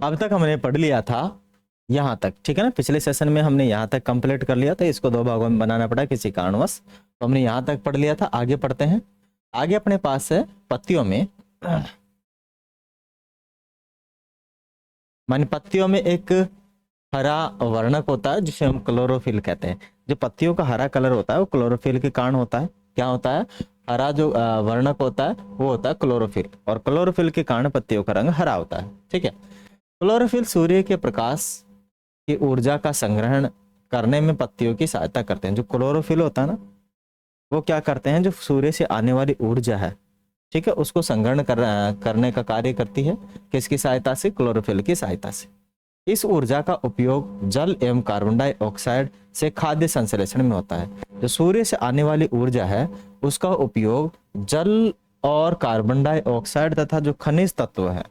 अब तक हमने पढ़ लिया था यहाँ तक, ठीक है ना। पिछले सेशन में हमने यहाँ तक कंप्लीट कर लिया था, इसको 2 भागों में बनाना पड़ा किसी कारणवश, तो हमने यहाँ तक पढ़ लिया था। आगे पढ़ते हैं। आगे अपने पास है पत्तियों में, माने पत्तियों में एक हरा वर्णक होता है जिसे हम क्लोरोफिल कहते हैं। जो पत्तियों का हरा कलर होता है वो क्लोरोफिल के कारण होता है। क्या होता है? हरा जो वर्णक होता है वो होता है क्लोरोफिल, और क्लोरोफिल के कारण पत्तियों का रंग हरा होता है, ठीक है। क्लोरोफिल सूर्य के प्रकाश की ऊर्जा का संग्रहण करने में पत्तियों की सहायता करते हैं। जो क्लोरोफिल होता है ना, वो क्या करते हैं, जो सूर्य से आने वाली ऊर्जा है, ठीक है, उसको संग्रहण करने का कार्य करती है। किसकी सहायता से? क्लोरोफिल की सहायता से। इस ऊर्जा का उपयोग जल एवं कार्बन डाइऑक्साइड से खाद्य संश्लेषण में होता है। जो सूर्य से आने वाली ऊर्जा है उसका उपयोग जल और कार्बन डाइऑक्साइड तथा जो खनिज तत्व है,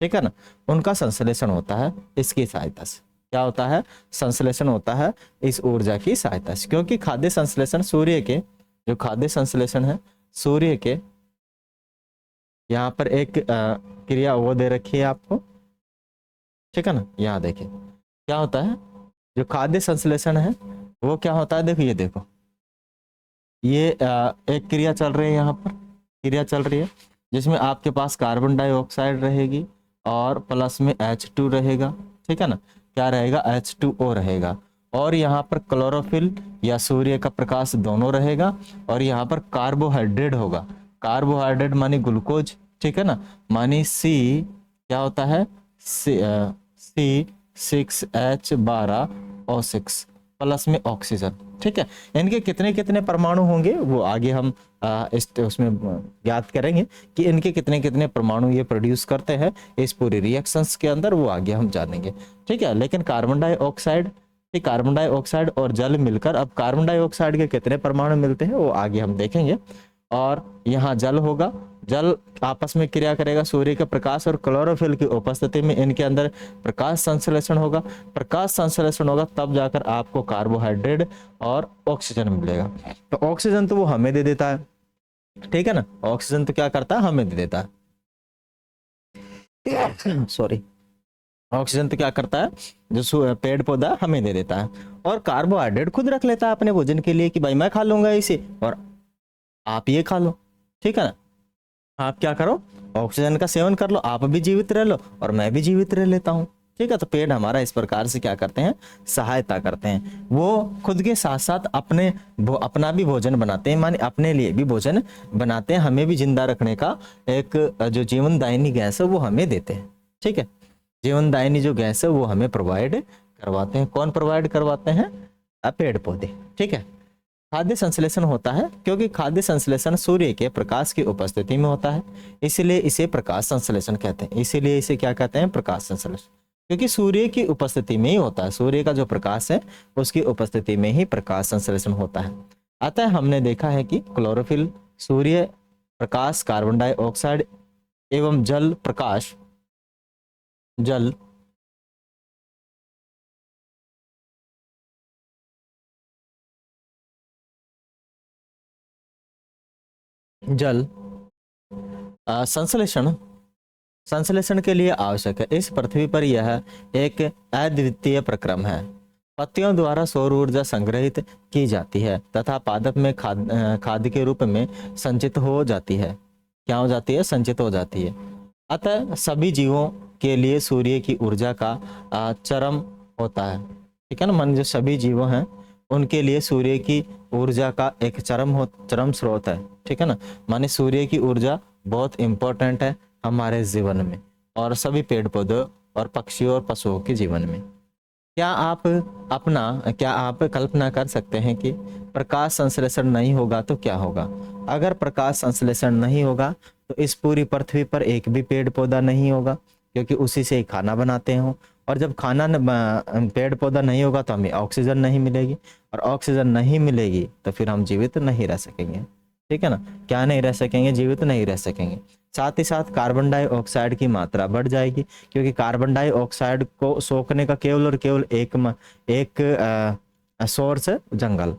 ठीक है ना, उनका संश्लेषण होता है इसकी सहायता से। क्या होता है? संश्लेषण होता है इस ऊर्जा की सहायता से, क्योंकि खाद्य संश्लेषण सूर्य के, जो खाद्य संश्लेषण है सूर्य के, यहाँ पर एक क्रिया वो दे रखी है आपको, ठीक है ना। यहाँ देखिए क्या होता है, जो खाद्य संश्लेषण है वो क्या होता है, देखो ये देखो, ये एक क्रिया चल रही है, यहाँ पर क्रिया चल रही है जिसमें आपके पास कार्बन डाइऑक्साइड रहेगी और प्लस में H2 रहेगा, ठीक है ना। क्या रहेगा? H2O रहेगा, और यहाँ पर क्लोरोफिल या सूर्य का प्रकाश दोनों रहेगा, और यहाँ पर कार्बोहाइड्रेट होगा। कार्बोहाइड्रेट मानी ग्लूकोज, ठीक है ना, मानी C क्या होता है, C6H12O6 प्लस में ऑक्सीजन, ठीक है। इनके कितने कितने परमाणु होंगे वो आगे हम उसमें ज्ञात करेंगे कि इनके कितने कितने परमाणु ये प्रोड्यूस करते हैं इस पूरी रिएक्शंस के अंदर, वो आगे हम जानेंगे, ठीक है। लेकिन कार्बन डाइऑक्साइड, कार्बन डाइऑक्साइड और जल मिलकर, अब कार्बन डाइऑक्साइड के कितने परमाणु मिलते हैं वो आगे हम देखेंगे। और यहाँ जल होगा, जल आपस में क्रिया करेगा सूर्य के प्रकाश और क्लोरोफिल की उपस्थिति में, इनके अंदर प्रकाश संश्लेषण होगा। प्रकाश संश्लेषण होगा तब जाकर आपको कार्बोहाइड्रेट और ऑक्सीजन मिलेगा। तो ऑक्सीजन तो वो हमें दे देता है, ठीक है ना। ऑक्सीजन तो क्या करता है, हमें दे देता है, सॉरी। ऑक्सीजन तो क्या करता है, जो पेड़ पौधा हमें दे देता है, और कार्बोहाइड्रेट खुद रख लेता है अपने भोजन के लिए कि भाई मैं खा लूंगा इसे और आप ये खा लो, ठीक है ना। आप क्या करो, ऑक्सीजन का सेवन कर लो, आप भी जीवित रह लो और मैं भी जीवित रह लेता हूँ, ठीक है। तो पेड़ हमारा इस प्रकार से क्या करते हैं, सहायता करते हैं। वो खुद के साथ साथ अपना भी भोजन बनाते हैं, माने अपने लिए भी भोजन बनाते हैं, हमें भी जिंदा रखने का एक जो जीवनदायिनी गैस है वो हमें देते हैं, ठीक है। जीवनदायिनी जो गैस है वो हमें प्रोवाइड करवाते हैं। कौन प्रोवाइड करवाते हैं? पेड़ पौधे, ठीक है। खाद्य संश्लेषण होता है क्योंकि खाद्य संश्लेषण सूर्य के प्रकाश की उपस्थिति में होता है, इसलिए इसे प्रकाश संश्लेषण कहते हैं। इसीलिए इसे क्या कहते हैं, प्रकाश संश्लेषण, क्योंकि सूर्य की उपस्थिति में ही होता है। सूर्य का जो प्रकाश है उसकी उपस्थिति में ही प्रकाश संश्लेषण होता है। अतः हमने देखा है कि chlorophyll, Surya Prakash, carbon dioxide एवं जल प्रकाश, जल संश्लेषण संश्लेषण के लिए आवश्यक है। इस पृथ्वी पर यह एक अद्वितीय प्रक्रम है। पत्तियों द्वारा सौर ऊर्जा संग्रहित की जाती है तथा पादप में खाद्य के रूप में संचित हो जाती है। क्या हो जाती है? संचित हो जाती है। अतः सभी जीवों के लिए सूर्य की ऊर्जा का चरम होता है, ठीक है ना। मन जो सभी जीवों हैं उनके लिए सूर्य की ऊर्जा का एक चरम स्रोत है, ठीक है ना। माने सूर्य की ऊर्जा बहुत इंपॉर्टेंट है हमारे जीवन में और सभी पेड़ पौधों और पक्षियों और पशुओं के जीवन में। क्या आप कल्पना कर सकते हैं कि प्रकाश संश्लेषण नहीं होगा तो क्या होगा? अगर प्रकाश संश्लेषण नहीं होगा तो इस पूरी पृथ्वी पर एक भी पेड़ पौधा नहीं होगा, क्योंकि उसी से खाना बनाते हो, और जब पेड़ पौधा नहीं होगा तो हमें ऑक्सीजन नहीं मिलेगी, और ऑक्सीजन नहीं मिलेगी तो फिर हम जीवित नहीं रह सकेंगे, ठीक है ना। क्या नहीं रह सकेंगे? जीवित नहीं रह सकेंगे। साथ ही साथ कार्बन डाइऑक्साइड की मात्रा बढ़ जाएगी, क्योंकि कार्बन डाइऑक्साइड को सोखने का केवल और केवल एक सोर्स है जंगल।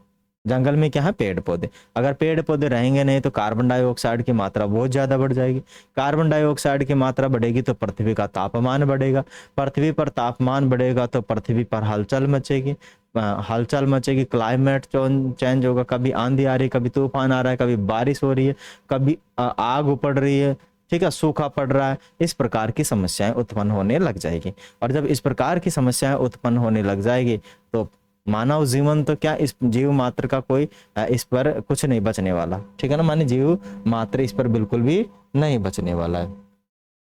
जंगल में क्या है, पेड़ पौधे। अगर पेड़ पौधे रहेंगे नहीं तो कार्बन डाइऑक्साइड की मात्रा बहुत ज़्यादा बढ़ जाएगी। कार्बन डाइऑक्साइड की मात्रा बढ़ेगी तो पृथ्वी का तापमान बढ़ेगा। पृथ्वी पर तापमान बढ़ेगा तो पृथ्वी पर हलचल मचेगी। हलचल मचेगी, क्लाइमेट चेंज होगा। कभी आंधी आ रही है, कभी तूफान आ रहा है, कभी बारिश हो रही है, कभी आग उपड़ रही है, ठीक है, सूखा पड़ रहा है। इस प्रकार की समस्याएं उत्पन्न होने लग जाएगी। और जब इस प्रकार की समस्याएं उत्पन्न होने लग जाएगी तो मानव जीवन तो क्या, इस जीव मात्र का कोई इस पर कुछ नहीं बचने वाला, ठीक है ना। माने जीव मात्र इस पर बिल्कुल भी नहीं बचने वाला है।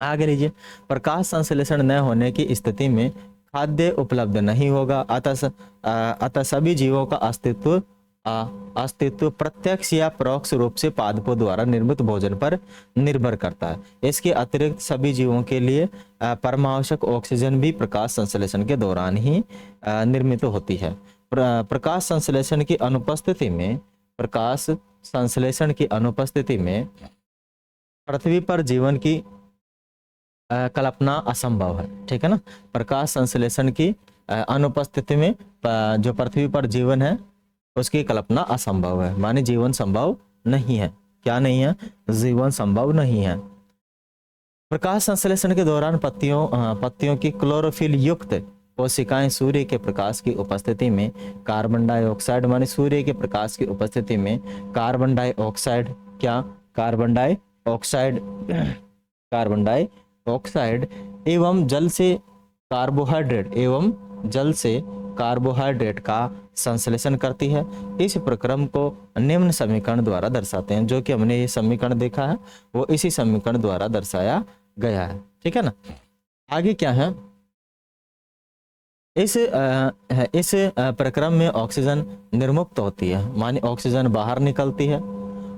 आगे लीजिए, प्रकाश संश्लेषण न होने की स्थिति में खाद्य उपलब्ध नहीं होगा। अतः सभी जीवों का अस्तित्व प्रत्यक्ष या परोक्ष रूप से पादपों द्वारा निर्मित भोजन पर निर्भर करता है। इसके अतिरिक्त सभी जीवों के लिए परमावश्यक ऑक्सीजन भी प्रकाश संश्लेषण के दौरान ही निर्मित होती है। प्रकाश संश्लेषण की अनुपस्थिति में पृथ्वी पर जीवन की कल्पना असंभव है, ठीक है ना। प्रकाश संश्लेषण की अनुपस्थिति में जो पृथ्वी पर जीवन है उसकी कल्पना असंभव है, माने जीवन संभव नहीं है। क्या नहीं है, जीवन संभव नहीं है। प्रकाश संश्लेषण के दौरान पत्तियों की क्लोरोफिल युक्त कोशिकाएं सूर्य के प्रकाश की उपस्थिति में कार्बन डाइऑक्साइड, माने सूर्य के प्रकाश की उपस्थिति में कार्बन डाइऑक्साइड एवं जल से कार्बोहाइड्रेट का संश्लेषण करती है। इस प्रक्रम को निम्न समीकरण द्वारा दर्शाते हैं। जो कि हमने ये समीकरण देखा है वो इसी समीकरण द्वारा दर्शाया गया है, ठीक है ना। आगे क्या है, इस प्रक्रम में ऑक्सीजन निर्मुक्त होती है, माने ऑक्सीजन बाहर निकलती है।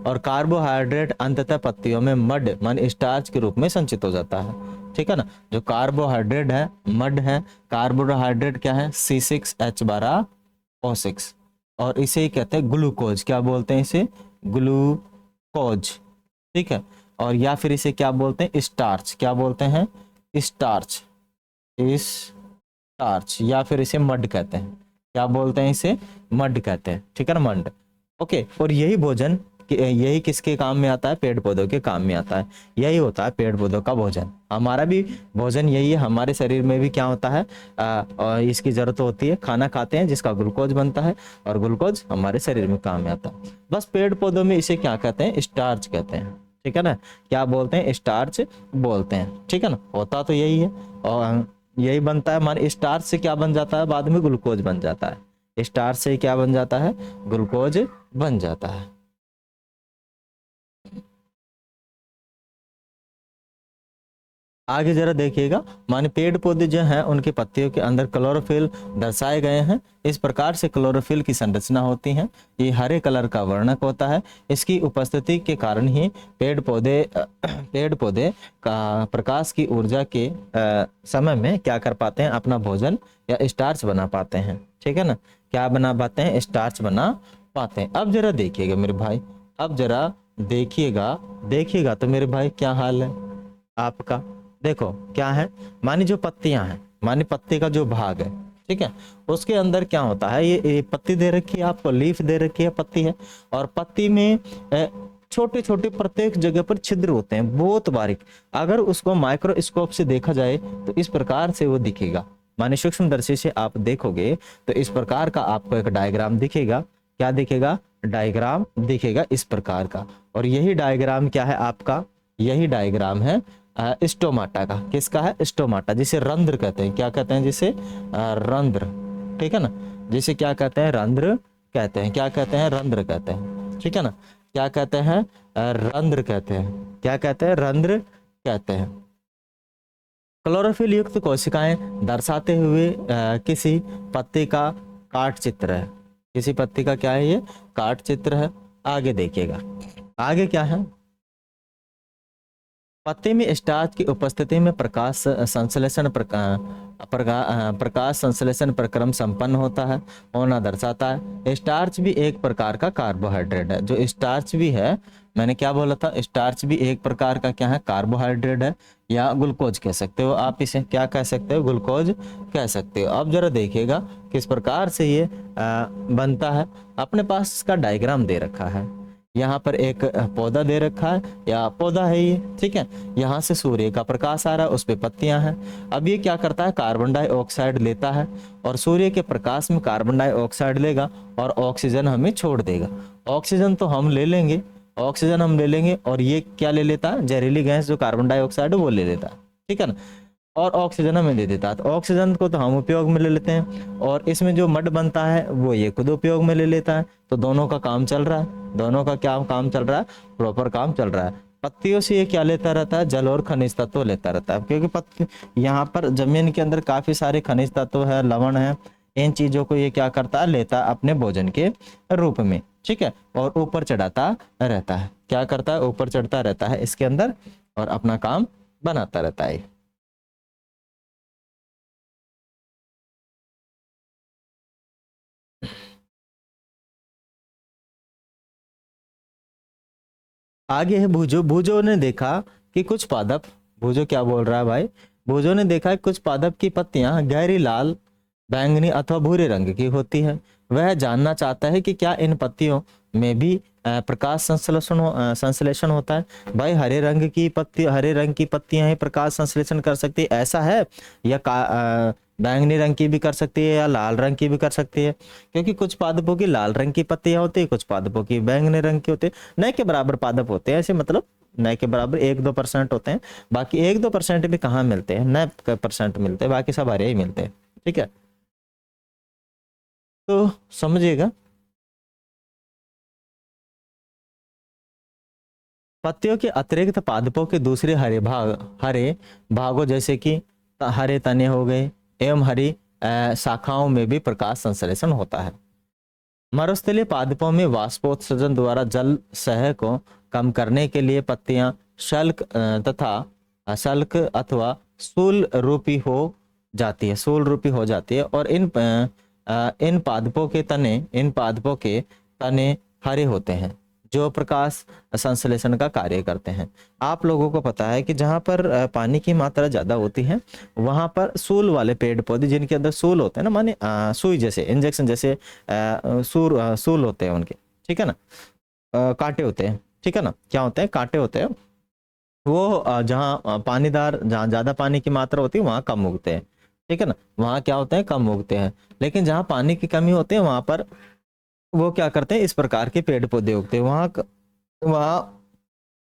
और कार्बोहाइड्रेट अंततः पत्तियों में मड माने स्टार्च के रूप में संचित हो जाता है, ठीक है ना। जो कार्बोहाइड्रेट है मड है। कार्बोहाइड्रेट क्या है, C6H12O6 और इसे ही कहते हैं ग्लूकोज। क्या बोलते हैं इसे, ग्लूकोज, ठीक है। और या फिर इसे क्या बोलते हैं, स्टार्च। क्या बोलते हैं, स्टार्च या फिर इसे मड कहते हैं। क्या बोलते हैं, इसे मड कहते हैं, ठीक है ना, मड। ओके, और यही किसके काम में आता है, पेड़ पौधों के काम में आता है। यही होता है पेड़ पौधों का भोजन। हमारा भी भोजन यही है। हमारे शरीर में भी क्या होता है, और इसकी जरूरत होती है, खाना खाते हैं जिसका ग्लूकोज बनता है और ग्लूकोज हमारे शरीर में काम में आता है। बस पेड़ पौधों में इसे क्या कहते हैं, स्टार्च कहते हैं, ठीक है ना। क्या बोलते हैं, स्टार्च बोलते हैं, ठीक है ना। होता तो यही है और यही बनता है। मान स्टार्च से क्या बन जाता है, बाद में ग्लूकोज बन जाता है। स्टार्च से क्या बन जाता है, ग्लूकोज बन जाता है। आगे जरा देखिएगा, माने पेड़ पौधे जो हैं उनके पत्तियों के अंदर क्लोरोफिल दर्शाए गए हैं। इस प्रकार से क्लोरोफिल की संरचना होती है। ये हरे कलर का वर्णक होता है। इसकी उपस्थिति के कारण ही पेड़ पौधे का प्रकाश की ऊर्जा के समय में क्या कर पाते हैं, अपना भोजन या स्टार्च बना पाते हैं, ठीक है ना। क्या बना पाते हैं, स्टार्च बना पाते हैं। अब जरा देखिएगा मेरे भाई, अब जरा देखिएगा तो मेरे भाई क्या हाल है आपका। देखो क्या है, मानी जो पत्तियां हैं, मानी पत्ती का जो भाग है, ठीक है, उसके अंदर क्या होता है, ये पत्ती दे रखी है आपको, लीफ दे रखी है, पत्ती है। और पत्ती में छोटे छोटे प्रत्येक जगह पर छिद्र होते हैं, बहुत बारीक। अगर उसको माइक्रोस्कोप से देखा जाए तो इस प्रकार से वो दिखेगा। माने सूक्ष्मदर्शी से आप देखोगे तो इस प्रकार का आपको एक डायग्राम दिखेगा। क्या दिखेगा, डायग्राम दिखेगा इस प्रकार का। और यही डायग्राम क्या है आपका, यही डायग्राम है स्टोमाटा का। किसका है, स्टोमाटा, जिसे रंध्र कहते हैं। क्या कहते हैं, जिसे रंध्र, ठीक है ना। जिसे क्या कहते हैं, रंध्र कहते हैं। क्या कहते हैं, रंध्र कहते हैं, ठीक है ना। क्या कहते हैं, रंध्र कहते हैं। क्या कहते हैं, रंध्र कहते हैं। क्लोरोफिल युक्त कोशिकाएं दर्शाते हुए किसी पत्ती का काट चित्र है। किसी पत्ती का क्या है, ये काट चित्र है। आगे देखिएगा, आगे क्या है, पत्ती में स्टार्च की उपस्थिति में प्रकाश संश्लेषण प्रक्रम संपन्न होता है, होना दर्शाता है। स्टार्च भी एक प्रकार का कार्बोहाइड्रेट है। जो स्टार्च भी है मैंने क्या बोला था, स्टार्च भी एक प्रकार का क्या है, कार्बोहाइड्रेट है, या ग्लूकोज कह सकते हो आप इसे, क्या कह सकते हो, ग्लूकोज कह सकते हो। अब जरा देखिएगा किस प्रकार से ये बनता है। अपने पास इसका डायग्राम दे रखा है, यहाँ पर एक पौधा दे रखा है, या पौधा है ये, ठीक है। यहाँ से सूर्य का प्रकाश आ रहा है, उस पे पत्तियां हैं। अब ये क्या करता है, कार्बन डाइऑक्साइड लेता है, और सूर्य के प्रकाश में कार्बन डाइऑक्साइड लेगा और ऑक्सीजन हमें छोड़ देगा। ऑक्सीजन तो हम ले लेंगे, ऑक्सीजन हम ले लेंगे, और ये क्या ले लेता है, जहरीली गैस जो कार्बन डाइऑक्साइड है वो ले लेता है, ठीक है ना, और ऑक्सीजन हमें दे देता है। तो ऑक्सीजन को तो हम उपयोग में ले लेते हैं, और इसमें जो मड बनता है वो ये खुद उपयोग में ले लेता है। तो दोनों का काम चल रहा है, दोनों का क्या काम चल रहा है, प्रॉपर काम चल रहा है। पत्तियों से ये क्या लेता रहता है, जल और खनिज तत्व लेता रहता है, क्योंकि पत्ती यहाँ पर जमीन के अंदर काफी सारे खनिज तत्व है, लवण है, इन चीजों को ये क्या करता है, लेता है अपने भोजन के रूप में, ठीक है, और ऊपर चढ़ाता रहता है। क्या करता है, ऊपर चढ़ता रहता है इसके अंदर, और अपना काम बनाता रहता है। आगे है भूजो। भूजो ने देखा कि कुछ पादप, भूजो क्या बोल रहा है भाई, भूजो ने देखा कि कुछ पादप की पत्तियां गहरी लाल, बैंगनी अथवा भूरे रंग की होती है। वह जानना चाहता है कि क्या इन पत्तियों में भी प्रकाश संश्लेषण होता है। भाई हरे रंग की पत्ती, हरे रंग की पत्तियां ही प्रकाश संश्लेषण कर सकती है, ऐसा है, या बैंगनी रंग की भी कर सकती है, या लाल रंग की भी कर सकती है। क्योंकि कुछ पादपों की लाल रंग की पत्तियां होती है, कुछ पादपों की बैंगनी रंग की होती है। न के बराबर पादप होते हैं ऐसे, मतलब न के बराबर 1-2% होते हैं, बाकी 1-2% भी कहाँ मिलते हैं, न % मिलते हैं, बाकी सब हरे ही मिलते हैं, ठीक है। तो समझिएगा, पत्तियों के अतिरिक्त पादपों के दूसरे हरे भागों जैसे कि हरे तने हो गए एवं हरी शाखाओं में भी प्रकाश संश्लेषण होता है। मरुस्थलीय पादपों में वाष्पोत्सर्जन द्वारा जल सह को कम करने के लिए पत्तियां शल्क तथा अशल्क अथवा सूल रूपी हो जाती है, सूल रूपी हो जाती है। और इन पादपों के तने, इन पादपों के तने हरे होते हैं, जो प्रकाश संश्लेषण का कार्य करते हैं। आप लोगों को पता है कि जहाँ पर पानी की मात्रा ज्यादा होती है, वहां पर सूल वाले पेड़ पौधे, जिनके अंदर सूल होते हैं ना, माने सुई जैसे, इंजेक्शन जैसे सूल होते हैं उनके, ठीक है ना, कांटे होते हैं, ठीक है ना, क्या होते हैं, कांटे होते हैं। वो जहाँ पानीदार, जहाँ ज्यादा पानी की मात्रा होती है वहां कम उगते हैं, ठीक है ना, वहां क्या होते हैं, कम उगते हैं। लेकिन जहाँ पानी की कमी होती है वहां पर वो क्या करते हैं, इस प्रकार के पेड़ पौधे उगते हैं। वहाँ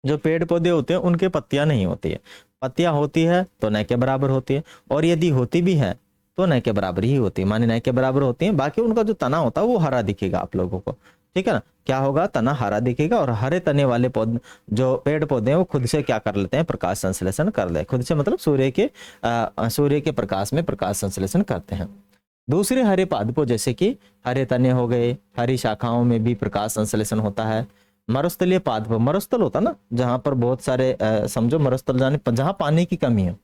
जो पेड़ पौधे होते हैं उनके पत्तियां नहीं होती है, पत्तियां होती है तो न के बराबर होती है, और यदि होती भी है तो न के बराबर ही होती है, माने न के बराबर होती है। बाकी उनका जो तना होता है वो हरा दिखेगा आप लोगों को, ठीक है ना, क्या होगा, तना हरा दिखेगा। और हरे तने वाले पौधे, जो पेड़ पौधे हैं, वो खुद से क्या कर लेते हैं, प्रकाश संश्लेषण कर ले, खुद से मतलब सूर्य के प्रकाश में प्रकाश संश्लेषण करते हैं। दूसरे हरे पादपों जैसे कि हरे तने हो गए, हरी शाखाओं में भी प्रकाश संश्लेषण होता है। मरुस्थलीय पादप, मरुस्थल होता ना जहां पर बहुत सारे समझो मरुस्थल, जाने जहां पानी की कमी हो,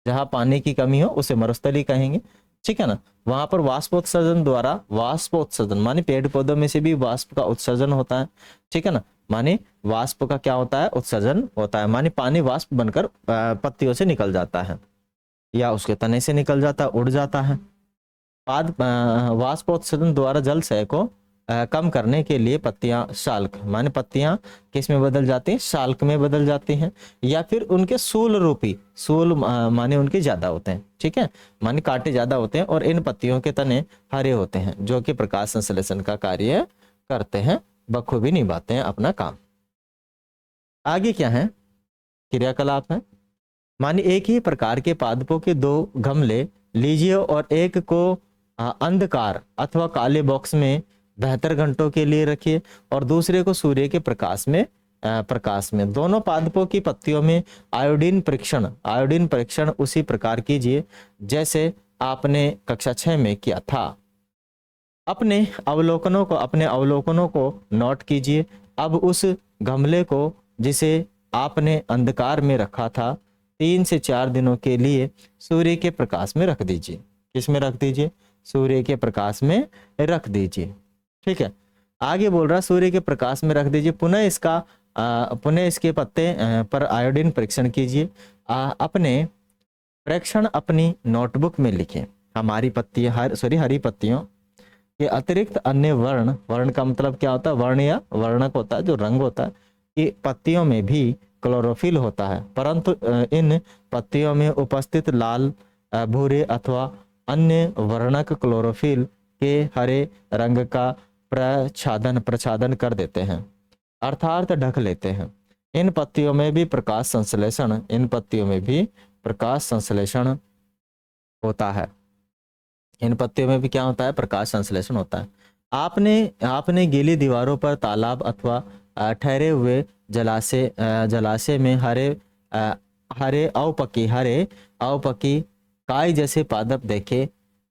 जहां पानी की कमी हो उसे मरुस्थल ही कहेंगे, ठीक है ना। वहां पर वाष्पोत्सर्जन द्वारा, वाष्पोत्सर्जन माने पेड़ पौधों में से भी वाष्प का उत्सर्जन होता है, ठीक है ना, माने वाष्प का क्या होता है, उत्सर्जन होता है, माने पानी वाष्प बनकर पत्तियों से निकल जाता है, या उसके तने से निकल जाता है, उड़ जाता है। वाष्पोत्सर्जन द्वारा जल क्षय को कम करने के लिए पत्तियां शाल्क, माने पत्तियां किस में बदल जाती हैं, शाल्क में बदल जाती हैं, या फिर उनके सूल रूपी, सूल माने उनके ज्यादा होते हैं, ठीक है, माने कांटे ज्यादा होते हैं, और इन पत्तियों के तने हरे होते हैं, जो कि प्रकाश संश्लेषण का कार्य करते हैं, बखूबी निभाते हैं अपना काम। आगे क्या है, क्रियाकलाप है। माने एक ही प्रकार के पादपों के 2 गमले लीजिए, और एक को अंधकार अथवा काले बॉक्स में 72 घंटों के लिए रखिए, और दूसरे को सूर्य के प्रकाश में। दोनों पादपों की पत्तियों में आयोडीन परीक्षण उसी प्रकार कीजिए जैसे आपने कक्षा 6 में किया था। अपने अवलोकनों को नोट कीजिए। अब उस गमले को जिसे आपने अंधकार में रखा था 3 से 4 दिनों के लिए सूर्य के प्रकाश में रख दीजिए। किस में रख दीजिए, सूर्य के प्रकाश में रख दीजिए, ठीक है। आगे बोल रहा सूर्य के प्रकाश में रख दीजिए, पुनः इसका पुनः इसके पत्ते पर आयोडीन परीक्षण कीजिए। अपने प्रेक्षण अपनी नोटबुक में लिखें। हमारी पत्तियां हरी पत्तियों के अतिरिक्त अन्य वर्ण, वर्ण का मतलब क्या होता है, वर्ण या वर्णक होता है जो रंग होता है, कि पत्तियों में भी क्लोरोफिल होता है, परंतु इन पत्तियों में उपस्थित लाल, भूरे अथवा अन्य वर्णक क्लोरोफिल के हरे रंग का प्रच्छादन कर देते हैं, अर्थात ढक लेते हैं। इन पत्तियों में भी प्रकाश संश्लेषण होता है। इन पत्तियों में भी क्या होता है, प्रकाश संश्लेषण होता है। आपने गीली दीवारों पर तालाब अथवा ठहरे हुए जलाशय में हरे अवपकी काई जैसे पादप देखे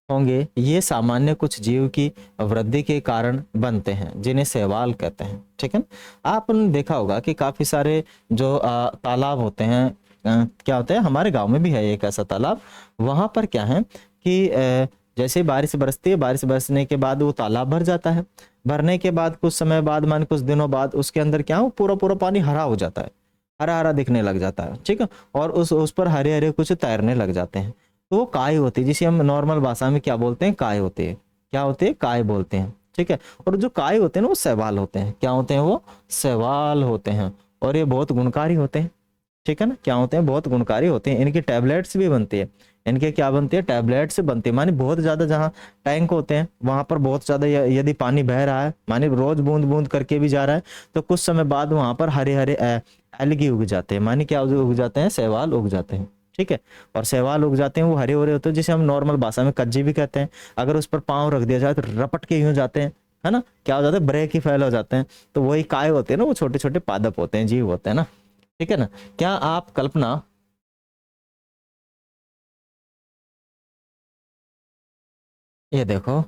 होंगे। ये सामान्य कुछ जीव की वृद्धि के कारण बनते हैं, जिन्हें शैवाल कहते हैं। ठीक है, आपने देखा होगा कि काफी सारे जो तालाब होते हैं, क्या होता है, हमारे गांव में भी है एक ऐसा तालाब। वहां पर क्या है कि जैसे बारिश बरसती है, बारिश बरसने के बाद वो तालाब भर जाता है। भरने के बाद कुछ समय बाद, मान कुछ दिनों बाद, उसके अंदर क्या हो, पूरा पूरा पानी हरा हो जाता है, हरा हरा दिखने लग जाता है। ठीक है, और उस पर हरे हरे कुछ तैरने लग जाते हैं। तो वो काय होती है, जिसे हम नॉर्मल भाषा में क्या बोलते हैं, काय होती है। क्या होते हैं, काय बोलते हैं। ठीक है, और जो काय होते हैं ना, वो शैवाल होते हैं। क्या होते हैं, वो शैवाल होते हैं, और ये बहुत गुणकारी होते हैं। ठीक है ना, क्या होते हैं, बहुत गुणकारी होते हैं। इनकी टैबलेट्स भी बनती है। इनके क्या बनती है, टैबलेट्स बनती है। माने बहुत ज्यादा, जहाँ टैंक होते हैं वहां पर बहुत ज्यादा यदि पानी बह रहा है, माने रोज बूंद बूंद करके भी जा रहा है, तो कुछ समय बाद वहां पर हरे हरे एलगी उग जाते हैं। माने क्या उग जाते हैं, शैवाल उग जाते हैं। ठीक है, और शैवाल उग जाते हैं, वो हरे हरे होते हैं, जिसे हम नॉर्मल भाषा में कज्जी भी कहते हैं। अगर उस पर पाँव रख दिया जाए तो रपट के यूं जाते हैं, है ना, क्या हो जाता है, ब्रेक ही फैल हो जाते हैं। तो वही काय होते हैं ना, वो छोटे छोटे पादप होते हैं, जीव होते हैं ना। ठीक है ना, क्या आप कल्पना, ये देखो,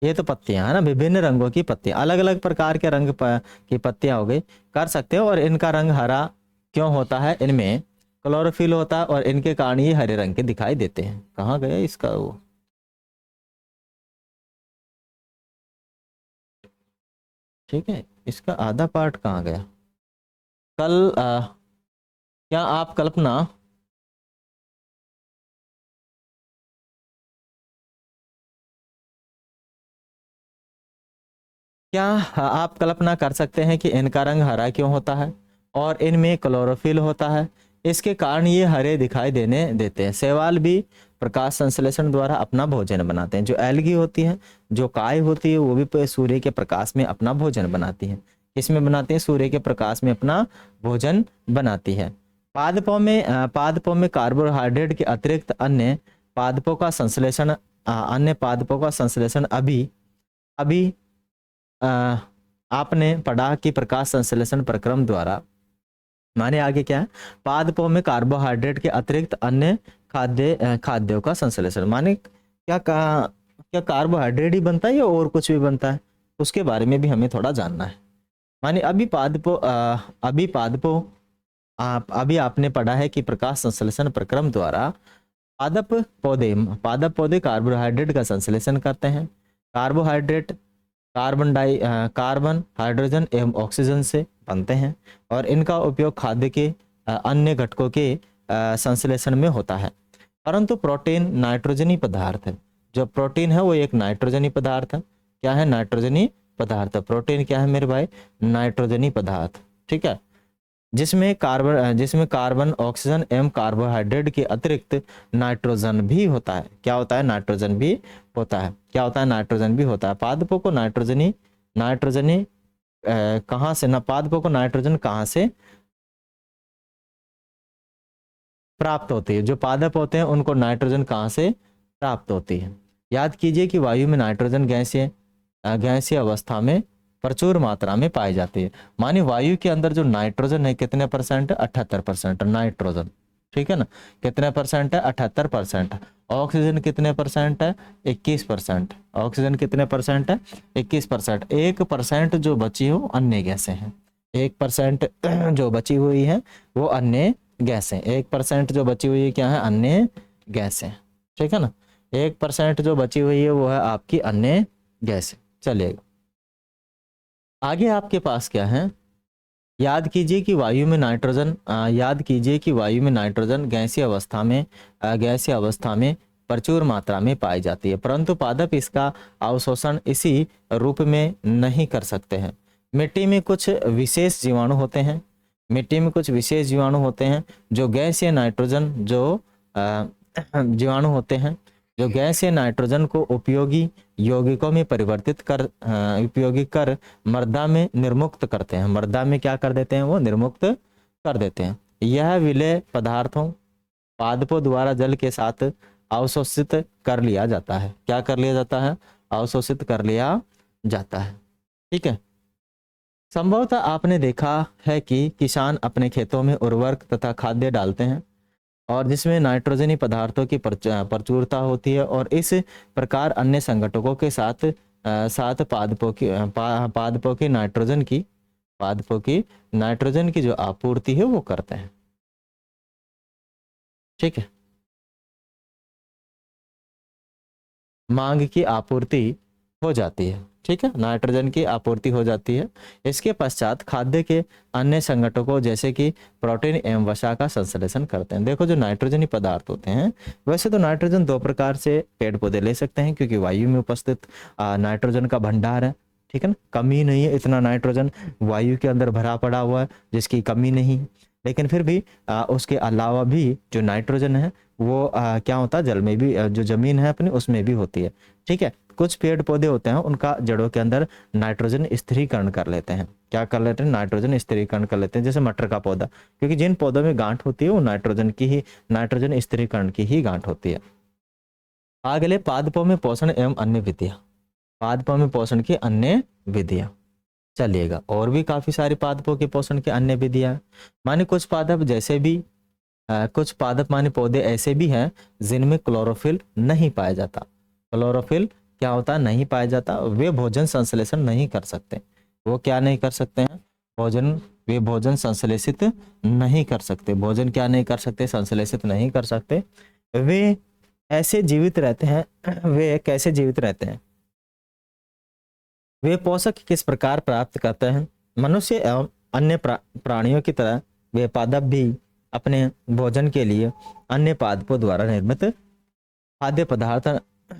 ये तो पत्तियां है ना, विभिन्न रंगों की पत्तियां, अलग अलग प्रकार के की पत्तियां हो गई, कर सकते हो। और इनका रंग हरा क्यों होता है, इनमें क्लोरोफिल होता है, और इनके कारण ये हरे रंग के दिखाई देते हैं। कहाँ गए इसका वो, ठीक है, इसका आधा पार्ट कहाँ गया। कल क्या आप कल्पना, क्या आप कल्पना कर सकते हैं कि इनका रंग हरा क्यों होता है, और इनमें क्लोरोफिल होता है। इसके कारण ये हरे दिखाई देने देते हैं। शैवाल भी प्रकाश संश्लेषण द्वारा अपना भोजन बनाते हैं। जो एल्गी होती है, जो काय होती है, वो भी सूर्य के प्रकाश में अपना भोजन बनाती है। किसमें बनाती है, सूर्य के प्रकाश में अपना भोजन बनाती है। पादपों में कार्बोहाइड्रेट के अतिरिक्त अन्य पादपों का संश्लेषण अभी अभी अ, आपने पढ़ा कि प्रकाश संश्लेषण प्रक्रम द्वारा, माने आगे क्या है, पादपों में कार्बोहाइड्रेट के अतिरिक्त अन्य खाद्यों का संश्लेषण। माने क्या कहा, क्या कार्बोहाइड्रेट ही बनता है या और कुछ भी बनता है, उसके बारे में भी हमें थोड़ा जानना है। माने अभी आपने पढ़ा है कि प्रकाश संश्लेषण प्रक्रम द्वारा पादप पौधे कार्बोहाइड्रेट का संश्लेषण करते हैं। कार्बोहाइड्रेट कार्बन, हाइड्रोजन एवं ऑक्सीजन से बनते हैं, और इनका उपयोग खाद्य के अन्य घटकों के संश्लेषण में होता है। परंतु प्रोटीन नाइट्रोजनी पदार्थ है। जो प्रोटीन है वो एक नाइट्रोजनी पदार्थ है। क्या है, नाइट्रोजनी पदार्थ। प्रोटीन क्या है मेरे भाई, नाइट्रोजनी पदार्थ। ठीक है, जिसमें कार्बन, ऑक्सीजन एवं कार्बोहाइड्रेट के अतिरिक्त नाइट्रोजन भी होता है। क्या होता है, नाइट्रोजन भी होता है। क्या होता है, नाइट्रोजन भी होता है। पादपों को नाइट्रोजनी कहाँ से ना, पादपों को नाइट्रोजन कहाँ से प्राप्त होती है। जो पादप होते हैं उनको नाइट्रोजन कहाँ से प्राप्त होती है। याद कीजिए कि वायु में नाइट्रोजन गैसीय अवस्था में प्रचुर मात्रा में पाई जाती है। मानी वायु के अंदर जो नाइट्रोजन है कितने परसेंट है, 78% नाइट्रोजन। ठीक है ना, कितने परसेंट है, 78%। ऑक्सीजन कितने परसेंट है, 21%। ऑक्सीजन कितने परसेंट है, 21%। 1% जो बची हो अन्य गैसें हैं। 1% जो बची हुई है वो अन्य गैसें। 1% जो बची हुई है क्या है, अन्य गैसें। ठीक है ना, 1% जो बची हुई है वो है आपकी अन्य गैसें। चलिएगा, आगे आपके पास क्या है, याद कीजिए कि वायु में नाइट्रोजन गैसीय अवस्था में प्रचुर मात्रा में पाई जाती है, परंतु पादप इसका अवशोषण इसी रूप में नहीं कर सकते हैं। मिट्टी में कुछ विशेष जीवाणु होते हैं, जो गैसीय नाइट्रोजन जीवाणु होते हैं जो गैसीय नाइट्रोजन को उपयोगी यौगिकों में उपयोगी कर मृदा में निर्मुक्त करते हैं। मृदा में क्या कर देते हैं, वो निर्मुक्त कर देते हैं। यह विलेय पदार्थों पादपों द्वारा जल के साथ अवशोषित कर लिया जाता है। क्या कर लिया जाता है? अवशोषित कर लिया जाता है। ठीक है। संभवतः आपने देखा है कि किसान अपने खेतों में उर्वरक तथा खाद्य डालते हैं और जिसमें नाइट्रोजनी पदार्थों की प्रचुरता होती है, और इस प्रकार अन्य संगठकों के साथ पादपों की नाइट्रोजन की जो आपूर्ति है वो करते हैं। ठीक है। मांग की आपूर्ति हो जाती है। ठीक है, नाइट्रोजन की आपूर्ति हो जाती है। इसके पश्चात खाद्य के अन्य संगठकों जैसे कि प्रोटीन एवं वसा का संश्लेषण करते हैं। देखो, जो नाइट्रोजनी पदार्थ होते हैं, वैसे तो नाइट्रोजन दो प्रकार से पेड़ पौधे ले सकते हैं, क्योंकि वायु में उपस्थित नाइट्रोजन का भंडार है। ठीक है ना, कमी नहीं है, इतना नाइट्रोजन वायु के अंदर भरा पड़ा हुआ है जिसकी कमी नहीं। लेकिन फिर भी उसके अलावा भी जो नाइट्रोजन है वो क्या होता है, जल में भी, जो जमीन है अपनी उसमें भी होती है। ठीक है। कुछ पेड़ पौधे होते हैं, उनका जड़ों के अंदर नाइट्रोजन स्थिरीकरण कर लेते हैं। क्या कर लेते हैं? नाइट्रोजन स्थिरीकरण कर लेते हैं। जैसे मटर का पौधा, क्योंकि जिन पौधों में गांठ होती है वो नाइट्रोजन स्थिरीकरण की ही गांठ होती है। अगले, पादपों में पोषण एवं अन्य विधियां। पादपों में पोषण की अन्य विधियां, चलिएगा, और भी काफी सारी पादपों के पोषण की अन्य विधियां। माने कुछ पादप माने पौधे ऐसे भी हैं जिनमें क्लोरोफिल नहीं पाया जाता। क्लोरोफिल क्या होता है? नहीं पाया जाता। वे भोजन संश्लेषण नहीं कर सकते। वो क्या नहीं कर सकते हैं? वे भोजन संश्लेषित नहीं कर सकते। भोजन क्या नहीं कर सकते? संश्लेषित नहीं कर सकते। वे ऐसे जीवित रहते हैं वे कैसे जीवित रहते हैं? वे पोषक किस प्रकार प्राप्त करते हैं? मनुष्य एवं अन्य प्राणियों की तरह वे पादप भी अपने भोजन के लिए अन्य पादपों द्वारा निर्मित खाद्य पदार्थ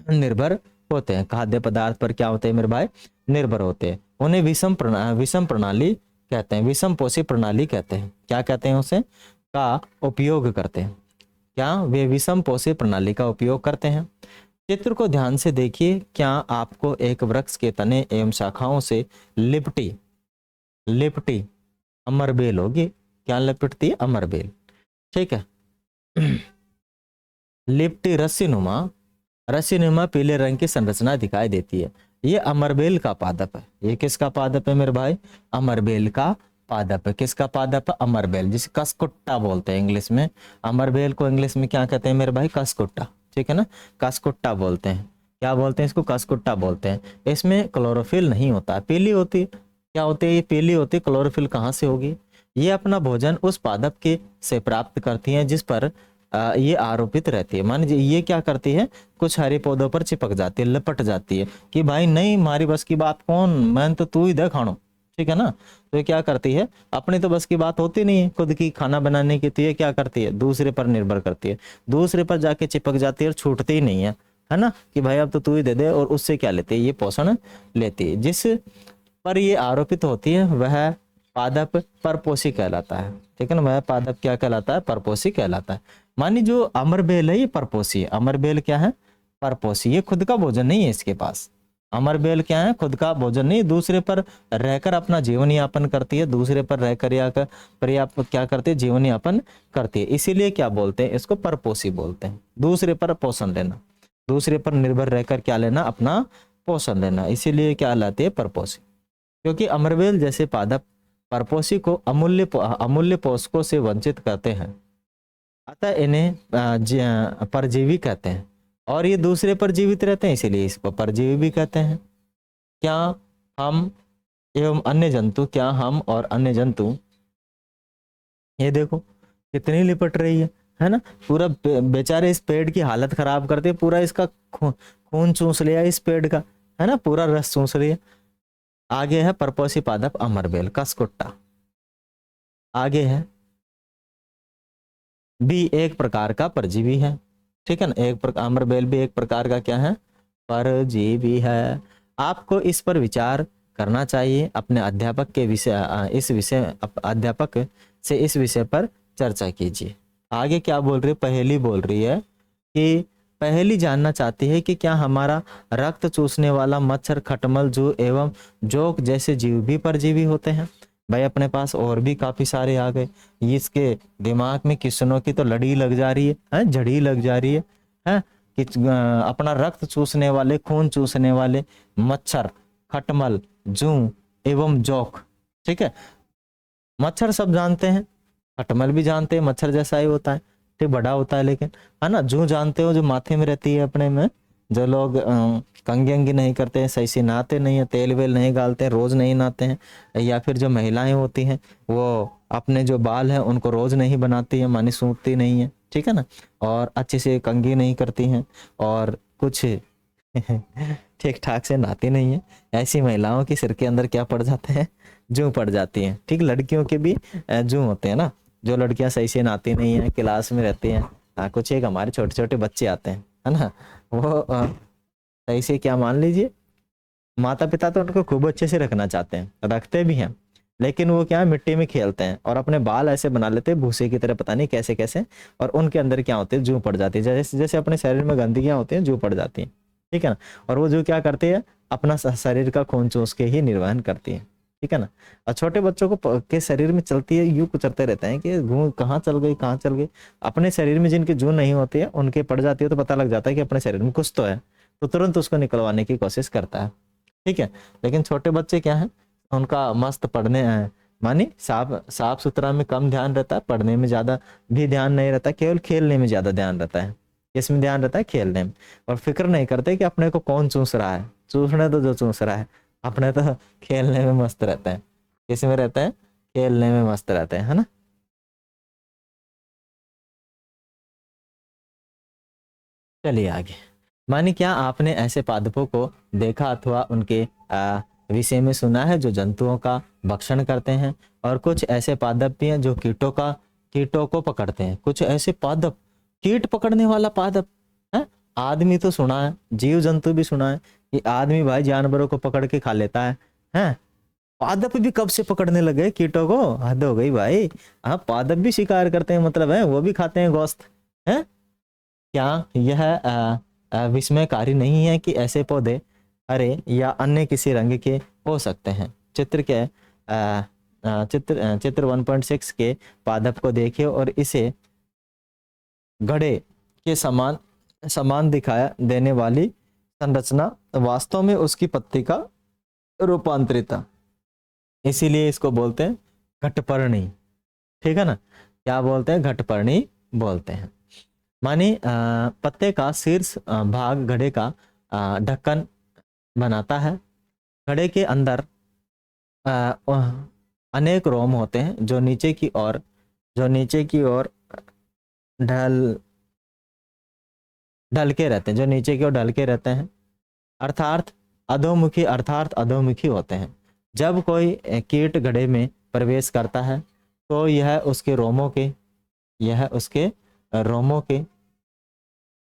निर्भर होते हैं। खाद्य पदार्थ पर क्या होते हैं मेरे भाई? निर्भर होते हैं। उन्हें विषम प्रणाली कहते हैं, विषम पोषी प्रणाली कहते हैं। क्या कहते हैं? उसे का उपयोग करते हैं। क्या वे विषम पोषी प्रणाली का उपयोग करते हैं? चित्र को ध्यान से देखिए। क्या आपको एक वृक्ष के तने एवं शाखाओं से लिपटी अमरबेल होगी? क्या लिपटती है? अमरबेल। ठीक है। लिपटी रस्सीनुमा पीले रंग की संरचना दिखाई देती है। ये अमरबेल का पादप है। ये किसका पादप है मेरे भाई? अमरबेल का पादप है। किसका पादप है? अमरबेल, जिसे कसकुट्टा बोलते हैं इंग्लिश में। अमरबेल को इंग्लिश में क्या कहते हैं मेरे भाई? कसकुट्टा। ठीक है ना, कसकुट्टा बोलते हैं। क्या बोलते हैं इसको? कसकुट्टा बोलते हैं। इसमें क्लोरोफिल नहीं होता, पीली होती। क्या होती है? ये पीली होती। क्लोरोफिल कहाँ से होगी? ये अपना भोजन उस पादप के से प्राप्त करती हैं जिस पर ये आरोपित रहती है। मान लीजिए ये क्या करती है? कुछ हरे पौधों पर चिपक जाती है, लपट जाती है कि भाई नहीं, हमारी बस की बात कौन, मैं तो तू ही दे खानो। ठीक है ना। तो ये क्या करती है? अपनी तो बस की बात होती नहीं है खुद की खाना बनाने की, तो ये क्या करती है? दूसरे पर निर्भर करती है, दूसरे पर जाके चिपक जाती है और छूटती ही नहीं है ना, कि भाई अब तो तू ही दे दे। और उससे क्या लेती है? ये पोषण लेती है। जिस पर ये आरोपित होती है वह पादप परपोषी कहलाता है। ठीक है ना, वह पादप क्या कहलाता है? परपोषी कहलाता है। मानी जो अमरबेल है ये परपोषी है। अमरबेल क्या है? परपोषी। ये खुद का भोजन नहीं है इसके पास। अमरबेल क्या है? खुद का भोजन नहीं, दूसरे पर रहकर अपना जीवन यापन करती है। दूसरे पर रहकर या पर्याप्त क्या करती है? जीवन यापन करती है। इसीलिए क्या बोलते हैं इसको? परपोषी बोलते हैं। दूसरे पर पोषण लेना, दूसरे पर निर्भर रहकर क्या लेना? अपना पोषण लेना। इसीलिए क्या कहलाती है? परपोषी। क्योंकि अमरबेल जैसे पादप परपोषी को अमूल्य पोषकों से वंचित करते हैं, अतः इन्हें परजीवी कहते हैं। और ये दूसरे पर जीवित रहते हैं, इसीलिए इसको परजीवी भी कहते हैं। क्या हम और अन्य जंतु, ये देखो कितनी लिपट रही है ना। पूरा बेचारे इस पेड़ की हालत खराब करते, पूरा इसका खून चूस लिया इस पेड़ का, है ना, पूरा रस चूस लिया। आगे है परपोषी पादप अमरबेल, कसकुट्टा। आगे है बी, एक प्रकार का परजीवी है। ठीक है ना, एक प्रकार अमरबेल भी एक प्रकार का क्या है, परजीवी है। आपको इस पर विचार करना चाहिए, अपने अध्यापक के विषय इस विषय अध्यापक से इस विषय पर चर्चा कीजिए। आगे क्या बोल रही है, पहेली बोल रही है कि पहेली जानना चाहती है कि क्या हमारा रक्त चूसने वाला मच्छर, खटमल, जू एवं जोक जैसे जीव भी परजीवी होते हैं। भाई अपने पास और भी काफी सारे आ गए, इसके दिमाग में किसनों की तो लड़ी लग जा रही है, झड़ी लग जा रही है कि अपना रक्त चूसने वाले, खून चूसने वाले मच्छर, खटमल, जू एवं जोक। ठीक है, मच्छर सब जानते हैं, खटमल भी जानते हैं, मच्छर जैसा ही होता है, ठीक बड़ा होता है लेकिन, है ना। जू जानते हो, जो माथे में रहती है अपने में, जो लोग कंघी अंगी नहीं करते हैं, सही से नहाते नहीं है, तेल वेल नहीं डालते हैं, रोज नहीं नहाते हैं, या फिर जो महिलाएं होती हैं वो अपने जो बाल हैं उनको रोज नहीं बनाती है, मानी सूखती नहीं है, ठीक है ना, और अच्छे से कंघी नहीं करती हैं, और कुछ ठीक ठाक से नहाती नहीं है, ऐसी महिलाओं के सिर के अंदर क्या पड़ जाते हैं, जू पड़ जाती हैं। ठीक, लड़कियों के भी जू होते हैं ना, जो लड़कियां सही से नहाती नहीं है, क्लास में रहती हैं, कुछ एक हमारे छोटे छोटे बच्चे आते हैं, है ना, वो सही से क्या मान लीजिए, माता पिता तो उनको खूब अच्छे से रखना चाहते हैं, रखते भी हैं, लेकिन वो क्या है, मिट्टी में खेलते हैं और अपने बाल ऐसे बना लेते हैं भूसे की तरह, पता नहीं कैसे कैसे, और उनके अंदर क्या होते हैं, जू पड़ जाती है, जैसे जैसे अपने शरीर में गंदगियां होती हैं, जू पड़ जाती है। ठीक है ना, और वो जू क्या करती है, अपना शरीर का खून चूस के ही निर्वहन करती है। ठीक है ना, और छोटे बच्चों को के शरीर में चलती है, यूं कुचरते रहते हैं कि जू कहाँ चल गई, कहाँ चल गई। अपने शरीर में जिनकी जू नहीं होती है, उनके पड़ जाती है तो पता लग जाता है कि अपने शरीर में कुछ तो है, तो तुरंत उसको निकलवाने की कोशिश करता है। ठीक है, लेकिन छोटे बच्चे क्या है, उनका मस्त पढ़ने मानी साफ साफ सुथरा में कम ध्यान रहता है, पढ़ने में ज्यादा भी ध्यान नहीं रहता, केवल खेलने में ज्यादा ध्यान रहता है। इसमें ध्यान रहता है, खेलने में, और फिक्र नहीं करते कि अपने को कौन चूस रहा है, चूसने तो जो चूस रहा है, अपने तो खेलने में मस्त रहते हैं। किसमें रहते हैं, खेलने में मस्त रहते हैं, है ना। चलिए आगे, मानी क्या आपने ऐसे पादपों को देखा अथवा उनके विषय में सुना है जो जंतुओं का भक्षण करते हैं, और कुछ ऐसे पादप भी हैं जो कीटों को पकड़ते हैं। कुछ ऐसे पादप, कीट पकड़ने वाला पादप है। आदमी तो सुना है, जीव जंतु भी सुना है कि आदमी भाई जानवरों को पकड़ के खा लेता है। पादप भी कब से पकड़ने लगे कीटों को, हद हो गई भाई। हाँ, पादप भी शिकार करते हैं, मतलब है वो भी खाते हैं गोश्त, है। क्या यह विस्मयकारी नहीं है कि ऐसे पौधे हरे या अन्य किसी रंग के हो सकते हैं। चित्र 1.6 के पादप को देखिए और इसे घड़े के समान समान दिखाया देने वाली संरचना वास्तव में उसकी पत्ती का रूपांतरिता, इसीलिए इसको बोलते हैं घटपर्णी। ठीक है ना, क्या बोलते हैं, घटपर्णी बोलते हैं। मानी पत्ते का शीर्ष भाग घड़े का ढक्कन बनाता है। घड़े के अंदर अनेक रोम होते हैं जो नीचे की ओर ढलके रहते हैं, जो नीचे की ओर ढलके रहते हैं, अर्थात अधोमुखी होते हैं। जब कोई कीट घड़े में प्रवेश करता है तो यह उसके रोमों के,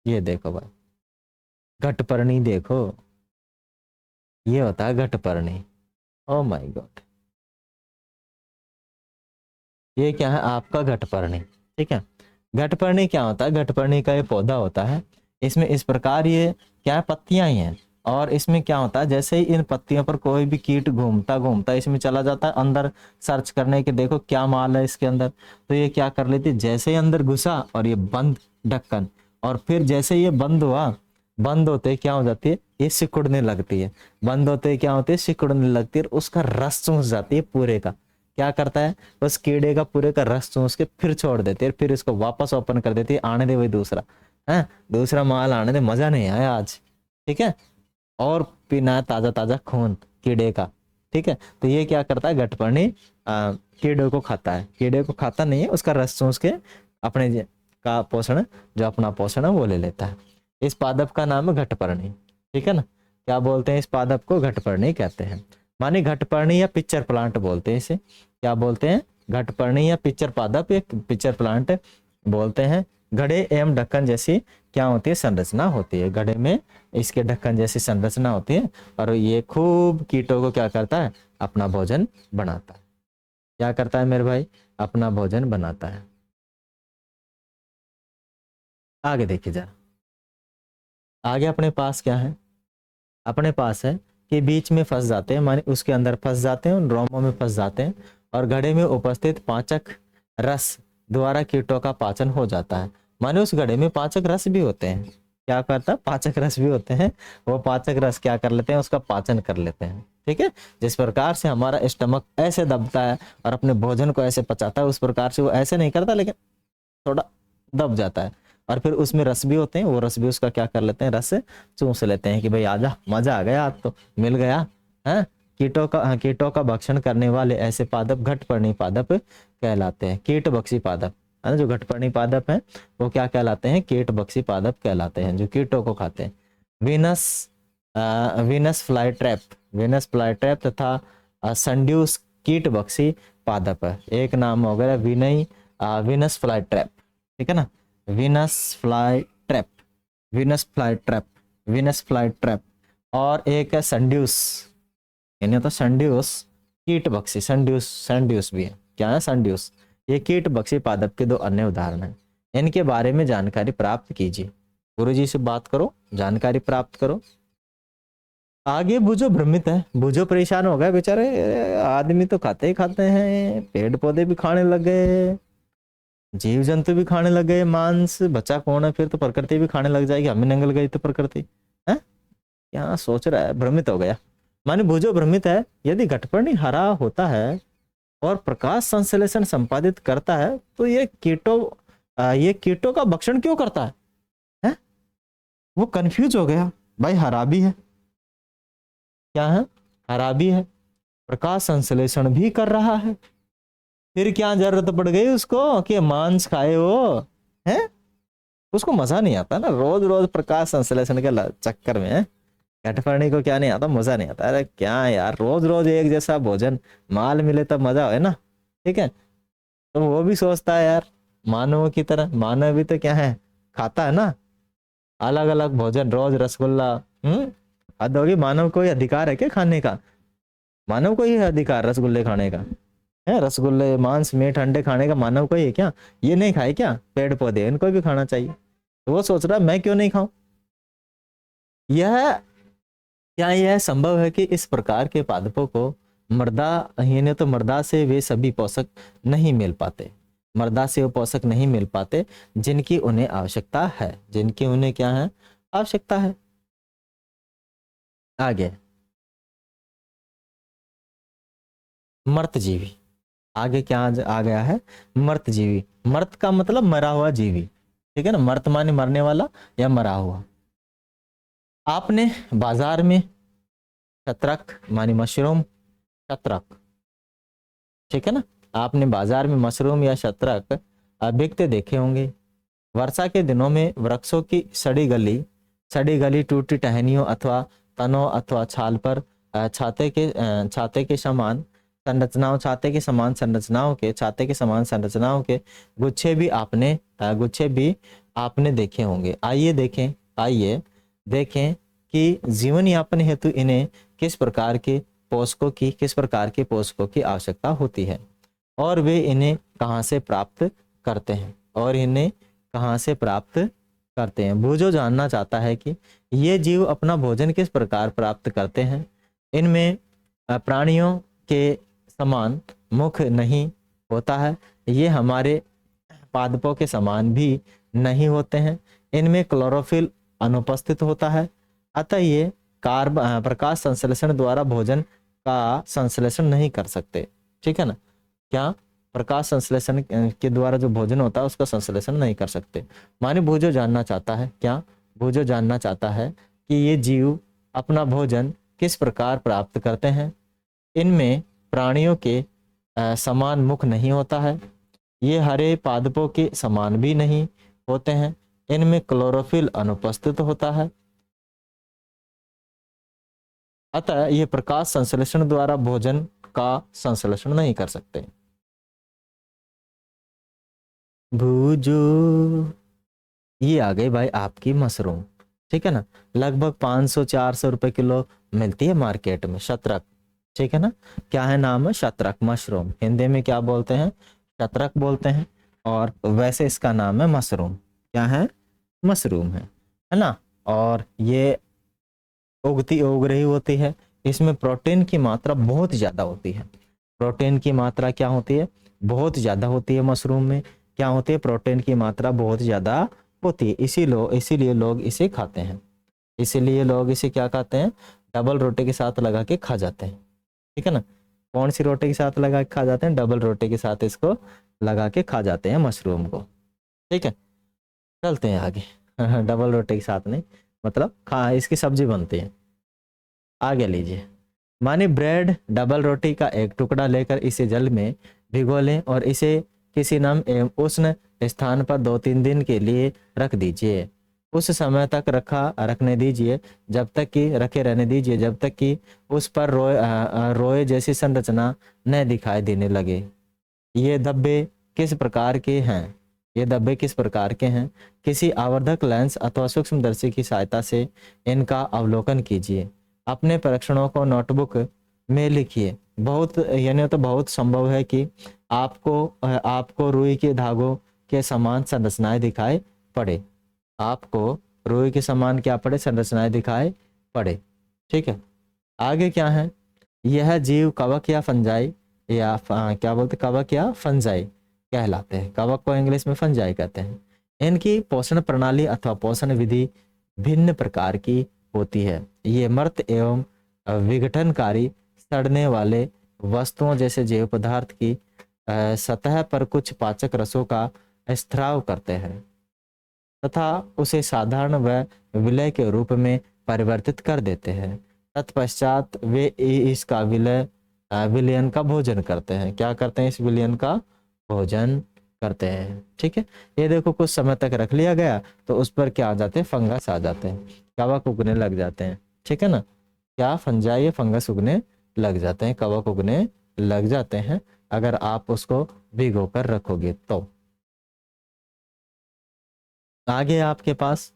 ये देखो भाई, घटपर्णी देखो, ये होता है घटपर्णी। ओ माय गॉड, ये क्या है, आपका घटपर्णी। ठीक है, घटपर्णी क्या होता है, घटपर्णी का ये पौधा होता है। इसमें इस प्रकार ये क्या है, पत्तियां ही हैं, और इसमें क्या होता है, जैसे ही इन पत्तियों पर कोई भी कीट घूमता घूमता इसमें चला जाता है अंदर सर्च करने के, देखो क्या माल है इसके अंदर, तो ये क्या कर लेती है, जैसे ही अंदर घुसा और ये बंद ढक्कन, और फिर जैसे ये बंद हुआ, बंद होते क्या हो जाती है, ये सिकुड़ने लगती है, बंद होते क्या होते है, सिकुड़ने लगती है, उसका रस चूस जाती है पूरे का। क्या करता है, उस कीड़े का पूरे का रस चूस के फिर छोड़ देती है, फिर इसको वापस ओपन कर देती है, आने दे वही दूसरा है, दूसरा माल आने दे, मजा नहीं आया आज। ठीक है, और पीना है ताजा ताजा खून कीड़े का। ठीक है, तो ये क्या करता है, घटपर्णी कीड़े को खाता है, कीड़े को खाता नहीं है, उसका रस चूस के अपने का पोषण, जो अपना पोषण है वो ले लेता है। इस पादप का नाम है घटपर्णी। ठीक है ना, क्या बोलते हैं, इस पादप को घटपर्णी कहते हैं। माने घटपर्णी या पिक्चर प्लांट बोलते हैं इसे, क्या बोलते हैं, घटपर्णी या पिक्चर पादप, एक पिक्चर प्लांट बोलते हैं। घड़े एवं ढक्कन जैसी क्या होती है, संरचना होती है। घड़े में इसके ढक्कन जैसी संरचना होती है और ये खूब कीटों को क्या करता है, अपना भोजन बनाता है। क्या करता है मेरे भाई, अपना भोजन बनाता है। आगे देखिए जरा, आगे अपने पास क्या है, अपने पास है कि बीच में फंस जाते हैं, माने उसके अंदर फंस जाते हैं, उन रोमों में फंस जाते हैं और घड़े में उपस्थित पाचक रस द्वारा कीटों का पाचन हो जाता है। माने उस घड़े में पाचक रस भी होते हैं। क्या करता है, पाचक रस भी होते हैं। वो पाचक रस क्या कर लेते हैं, उसका पाचन कर लेते हैं। ठीक है, जिस प्रकार से हमारा स्टमक ऐसे दबता है और अपने भोजन को ऐसे पचाता है, उस प्रकार से वो ऐसे नहीं करता, लेकिन थोड़ा दब जाता है और फिर उसमें रस भी होते हैं, वो रस भी उसका क्या कर लेते हैं, रस चूस लेते हैं कि भाई आजा, मजा आ गया, आज तो मिल गया है। कीटों का भक्षण करने वाले ऐसे पादप घटपर्णी पादप कहलाते हैं। कीट बक्षी पादप है ना, जो घटपर्णी पादप है वो क्या कहलाते हैं, कीट बक्षी पादप कहलाते हैं, जो कीटों को खाते हैं। Venus Venus fly trap, Venus fly trap तथा संड्यूस कीट बक्षी पादप है। एक नाम हो गया विनय वीनस फ्लाई ट्रैप, ठीक है ना, Venus fly trap, Venus fly trap, Venus fly trap. और एक है संड्यूस, यानी तो संड्यूस कीट बक्षी, संड्यूस, संड्यूस भी है। क्या है संड्यूस, ये कीट बक्षी पादप के दो अन्य उदाहरण हैं। इनके बारे में जानकारी प्राप्त कीजिए, गुरु जी से बात करो, जानकारी प्राप्त करो। आगे बूझो भ्रमित है, बूझो परेशान हो गया बेचारे, आदमी तो खाते ही खाते हैं, पेड़ पौधे भी खाने लगे, जीव जंतु भी खाने लगे, मांस बचा कौन है, फिर तो प्रकृति भी खाने लग जाएगी, हमें नंगल गई तो प्रकृति है। क्या सोच रहा है, भ्रमित हो गया। माने बूझो भ्रमित है, यदि घटपर्णी हरा होता है और प्रकाश संश्लेषण संपादित करता है तो ये कीटों का भक्षण क्यों करता है? वो कंफ्यूज हो गया, भाई हरा भी है, क्या है, हरा भी है, प्रकाश संश्लेषण भी कर रहा है, फिर क्या जरूरत पड़ गई उसको कि मांस खाए वो है। उसको मजा नहीं आता ना, रोज रोज प्रकाश संश्लेषण के चक्कर में घटपर्णी को क्या नहीं आता, मजा नहीं आता। अरे क्या यार, रोज रोज एक जैसा भोजन, माल मिले तब मजा है ना, ठीक है। तो वो भी सोचता है यार मानव की तरह, मानव भी तो क्या है, खाता है ना, अलग अलग भोजन, रोज रसगुल्ला। हद होगी, मानव को अधिकार है क्या खाने का, मानव को ही है अधिकार रसगुल्ले खाने का है, रसगुल्ले मांस मीट अंडे खाने का मानव को ही है क्या, ये नहीं खाए क्या पेड़ पौधे, इनको भी खाना चाहिए। तो वो सोच रहा मैं क्यों नहीं खाऊं। यह क्या यह संभव है कि इस प्रकार के पादपों को मृदा, यानी तो मृदा से वे सभी पोषक नहीं मिल पाते, मृदा से वो पोषक नहीं मिल पाते जिनकी उन्हें आवश्यकता है, जिनकी उन्हें क्या है, आवश्यकता है। आगे मर्त जीवी, आगे क्या आ गया है, मर्त जीवी। मर्त का मतलब मरा हुआ जीवी, ठीक है ना, मर्त माने मरने वाला या मरा हुआ। आपने बाजार में शतरक मानी मशरूम, शतरक, ठीक है ना, आपने बाजार में मशरूम या शतरक बिकते देखे होंगे। वर्षा के दिनों में वृक्षों की सड़ी गली टूटी टहनियों अथवा तनों अथवा छाल पर छाते के समान संरचनाओं, छाते के समान संरचनाओं के गुच्छे भी आपने देखे होंगे। आइए देखें कि जीवन यापन हेतु इन्हें किस प्रकार के पोषकों की आवश्यकता होती है और वे इन्हें कहाँ से प्राप्त करते हैं, बूझो जानना चाहता है कि ये जीव अपना भोजन किस प्रकार प्राप्त करते हैं। इनमें प्राणियों के समान मुख नहीं होता है, ये हमारे पादपों के समान भी नहीं होते हैं, इनमें क्लोरोफिल अनुपस्थित होता है, अतः ये प्रकाश संश्लेषण द्वारा भोजन का संश्लेषण नहीं कर सकते, ठीक है ना। क्या प्रकाश संश्लेषण के द्वारा जो भोजन होता है उसका संश्लेषण नहीं कर सकते। माने भूजो जानना चाहता है, क्या भूजो जानना चाहता है कि ये जीव अपना भोजन किस प्रकार प्राप्त करते हैं। इनमें प्राणियों के समान मुख नहीं होता है, ये हरे पादपों के समान भी नहीं होते हैं, इनमें क्लोरोफिल अनुपस्थित होता है, अतः ये प्रकाश संश्लेषण द्वारा भोजन का संश्लेषण नहीं कर सकते। भूजो। ये आ गई भाई आपकी मशरूम, ठीक है ना। लगभग 500-400 रुपए किलो मिलती है मार्केट में शतरक, ठीक है ना। क्या है नाम है, शतरक मशरूम, हिंदी में क्या बोलते हैं, शतरक बोलते हैं। और वैसे इसका नाम है मशरूम, क्या है, मशरूम है ना। और ये उग रही होती है, इसमें प्रोटीन की मात्रा बहुत ज़्यादा होती है। प्रोटीन की मात्रा क्या होती है, बहुत ज़्यादा होती है मशरूम में। क्या होती है, प्रोटीन की मात्रा बहुत ज़्यादा होती है, इसीलिए लोग इसे खाते हैं। इसीलिए लोग इसे क्या खाते हैं, डबल रोटी के साथ लगा के खा जाते हैं, ठीक है ना। कौन सी रोटी के साथ लगा के खा जाते हैं, डबल रोटी के साथ इसको लगा के खा जाते हैं मशरूम को, ठीक है। चलते हैं आगे। डबल रोटी के साथ नहीं, मतलब खा इसकी सब्जी बनती है। आगे लीजिए, माने ब्रेड डबल रोटी का एक टुकड़ा लेकर इसे जल में भिगो लें और इसे किसी नम एवं उष्ण स्थान पर 2-3 दिन के लिए रख दीजिए। उस समय तक रखने दीजिए जब तक कि रखे रहने दीजिए जब तक कि उस पर रोए जैसी संरचना न दिखाई देने लगे। ये धब्बे किस प्रकार के हैं, ये धब्बे किस प्रकार के हैं, किसी आवर्धक लेंस अथवा सूक्ष्मदर्शी की सहायता से इनका अवलोकन कीजिए। अपने परीक्षणों को नोटबुक में लिखिए। बहुत यानी तो बहुत संभव है कि आपको रुई के धागों के समान संरचनाएं दिखाई पड़े, आपको रुई के समान क्या पड़े, संरचनाएं दिखाई पड़े, ठीक है। आगे क्या है, यह जीव कवक या फंजाई या क्या बोलते, कवक या फंजाई कहलाते हैं। कवक को इंग्लिश में फंजाई कहते हैं। इनकी पोषण प्रणाली अथवा पोषण विधि भिन्न प्रकार की होती है। ये मर्त एवं विघटनकारी सड़ने वाले वस्तुओं जैसे जैव पदार्थ की सतह पर कुछ पाचक रसों का स्त्राव करते हैं तथा उसे साधारण व विलय के रूप में परिवर्तित कर देते हैं। तत्पश्चात वे इसका विलयन का भोजन करते हैं। क्या करते हैं, इस विलयन का भोजन करते हैं, ठीक है। ये देखो कुछ समय तक रख लिया गया तो उस पर क्या आ जाते हैं, फंगस आ जाते हैं, कवक उगने लग जाते हैं, ठीक है ना। क्या फंजाई या फंगस उगने लग जाते हैं, कवक उगने लग जाते हैं अगर आप उसको भिगो कर रखोगे तो। आगे आपके पास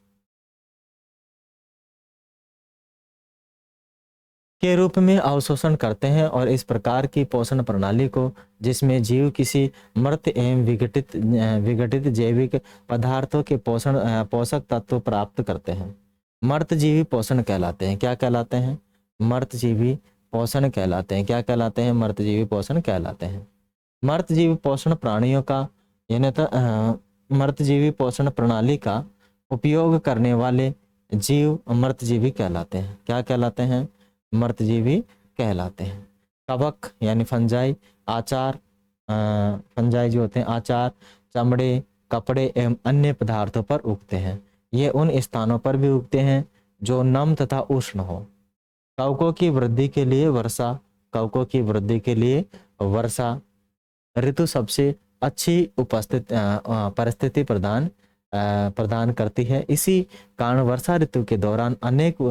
के रूप में अवशोषण करते हैं और इस प्रकार की पोषण प्रणाली को जिसमें जीव किसी मृत एवं विघटित जैविक पदार्थों के पोषक तत्व प्राप्त करते हैं, मृत जीवी पोषण कहलाते हैं। क्या कहलाते हैं, मृत जीवी पोषण कहलाते हैं। क्या कहलाते हैं, मृत जीवी पोषण कहलाते हैं। मृत जीवी पोषण प्राणियों का यानी तो मृत जीवी पोषण प्रणाली का उपयोग करने वाले जीव मृतजीवी कहलाते हैं। क्या कहलाते हैं, मृतजीवी कहलाते हैं। कवक यानी फंजाई, आचार फंजाई जो होते हैं आचार, चमड़े, कपड़े एवं अन्य पदार्थों पर उगते हैं। ये उन स्थानों पर भी उगते हैं जो नम तथा उष्ण हो। कवकों की वृद्धि के लिए वर्षा, कवकों की वृद्धि के लिए वर्षा ऋतु सबसे अच्छी परिस्थिति प्रदान करती है। इसी कारण वर्षा ऋतु के दौरान अनेक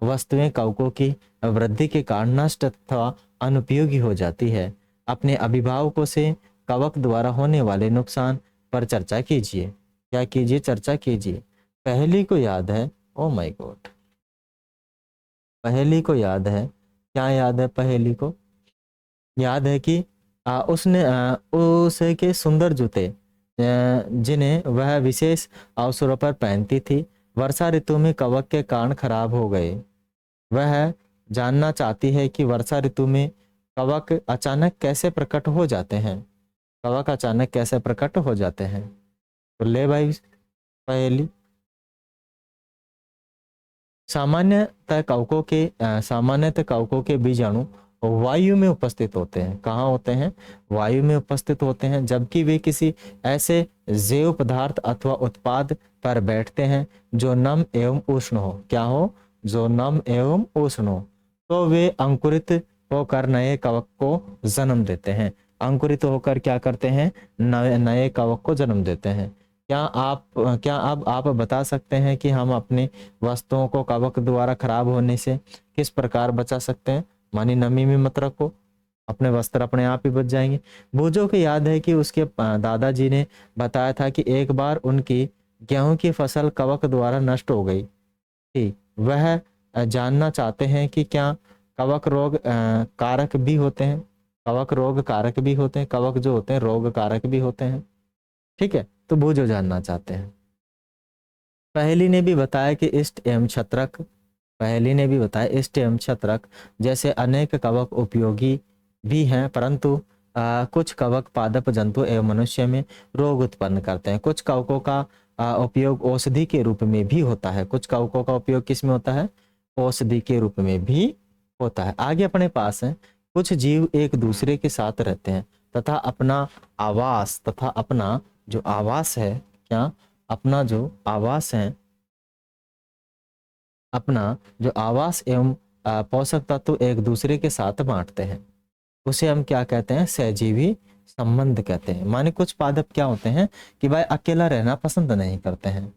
वस्तुएं कवकों की वृद्धि के कारण नष्ट अथवा अनुपयोगी हो जाती है। अपने अभिभावकों से कवक द्वारा होने वाले नुकसान पर चर्चा कीजिए। क्या कीजिए, चर्चा कीजिए। पहली को याद है, ओ माय गॉड, पहली को याद है, क्या याद है, पहली को याद है कि उसके सुंदर जूते जिन्हें वह विशेष अवसरों पर पहनती थी वर्षा ऋतु में कवक के कारण खराब हो गए। वह जानना चाहती है कि वर्षा ऋतु में कवक अचानक कैसे प्रकट हो जाते हैं, कवक अचानक कैसे प्रकट हो जाते हैं। तो ले भाई पहली, सामान्यतः कवकों के बीजाणु वायु में उपस्थित होते हैं। कहाँ होते हैं, वायु में उपस्थित होते हैं, जबकि वे किसी ऐसे जैव पदार्थ अथवा उत्पाद पर बैठते हैं जो नम एवं उष्ण हो। क्या हो, जो नम एवं उष्ण हो। तो वे अंकुरित होकर नए कवक को जन्म देते हैं। अंकुरित होकर क्या करते हैं, नए कवक को जन्म देते हैं। क्या अब आप बता सकते हैं कि हम अपनी वस्तुओं को कवक द्वारा खराब होने से किस प्रकार बचा सकते हैं। मानी नमी में मत रखो, अपने वस्त्र अपने आप ही बच जाएंगे। भुजो को याद है कि उसके दादाजी ने बताया था कि एक बार उनकी गेहूं की फसल कवक द्वारा नष्ट हो गई थी। वह जानना चाहते हैं कि क्या कवक रोग कारक भी होते हैं, कवक रोग कारक भी होते हैं, कवक जो होते हैं रोग कारक भी होते हैं। ठीक है, तो भुजो जानना चाहते हैं। पहली ने भी बताया कि इष्ट एवं छत्रक, पहली ने भी बताया इष्ट एवं छत्रक जैसे अनेक कवक उपयोगी भी हैं, परंतु कुछ कवक पादप जंतु एवं मनुष्य में रोग उत्पन्न करते हैं। कुछ कवकों का उपयोग औषधि के रूप में भी होता है। कुछ कवकों का उपयोग किस में होता है? औषधि के रूप में भी होता है। आगे अपने पास है, कुछ जीव एक दूसरे के साथ रहते हैं तथा अपना आवास, तथा अपना जो आवास है, क्या अपना जो आवास है, अपना जो आवास एवं पोषक तत्व एक दूसरे के साथ बांटते हैं, उसे हम क्या कहते हैं? सहजीवी संबंध कहते हैं। माने कुछ पादप क्या होते हैं कि भाई अकेला रहना पसंद नहीं करते हैं।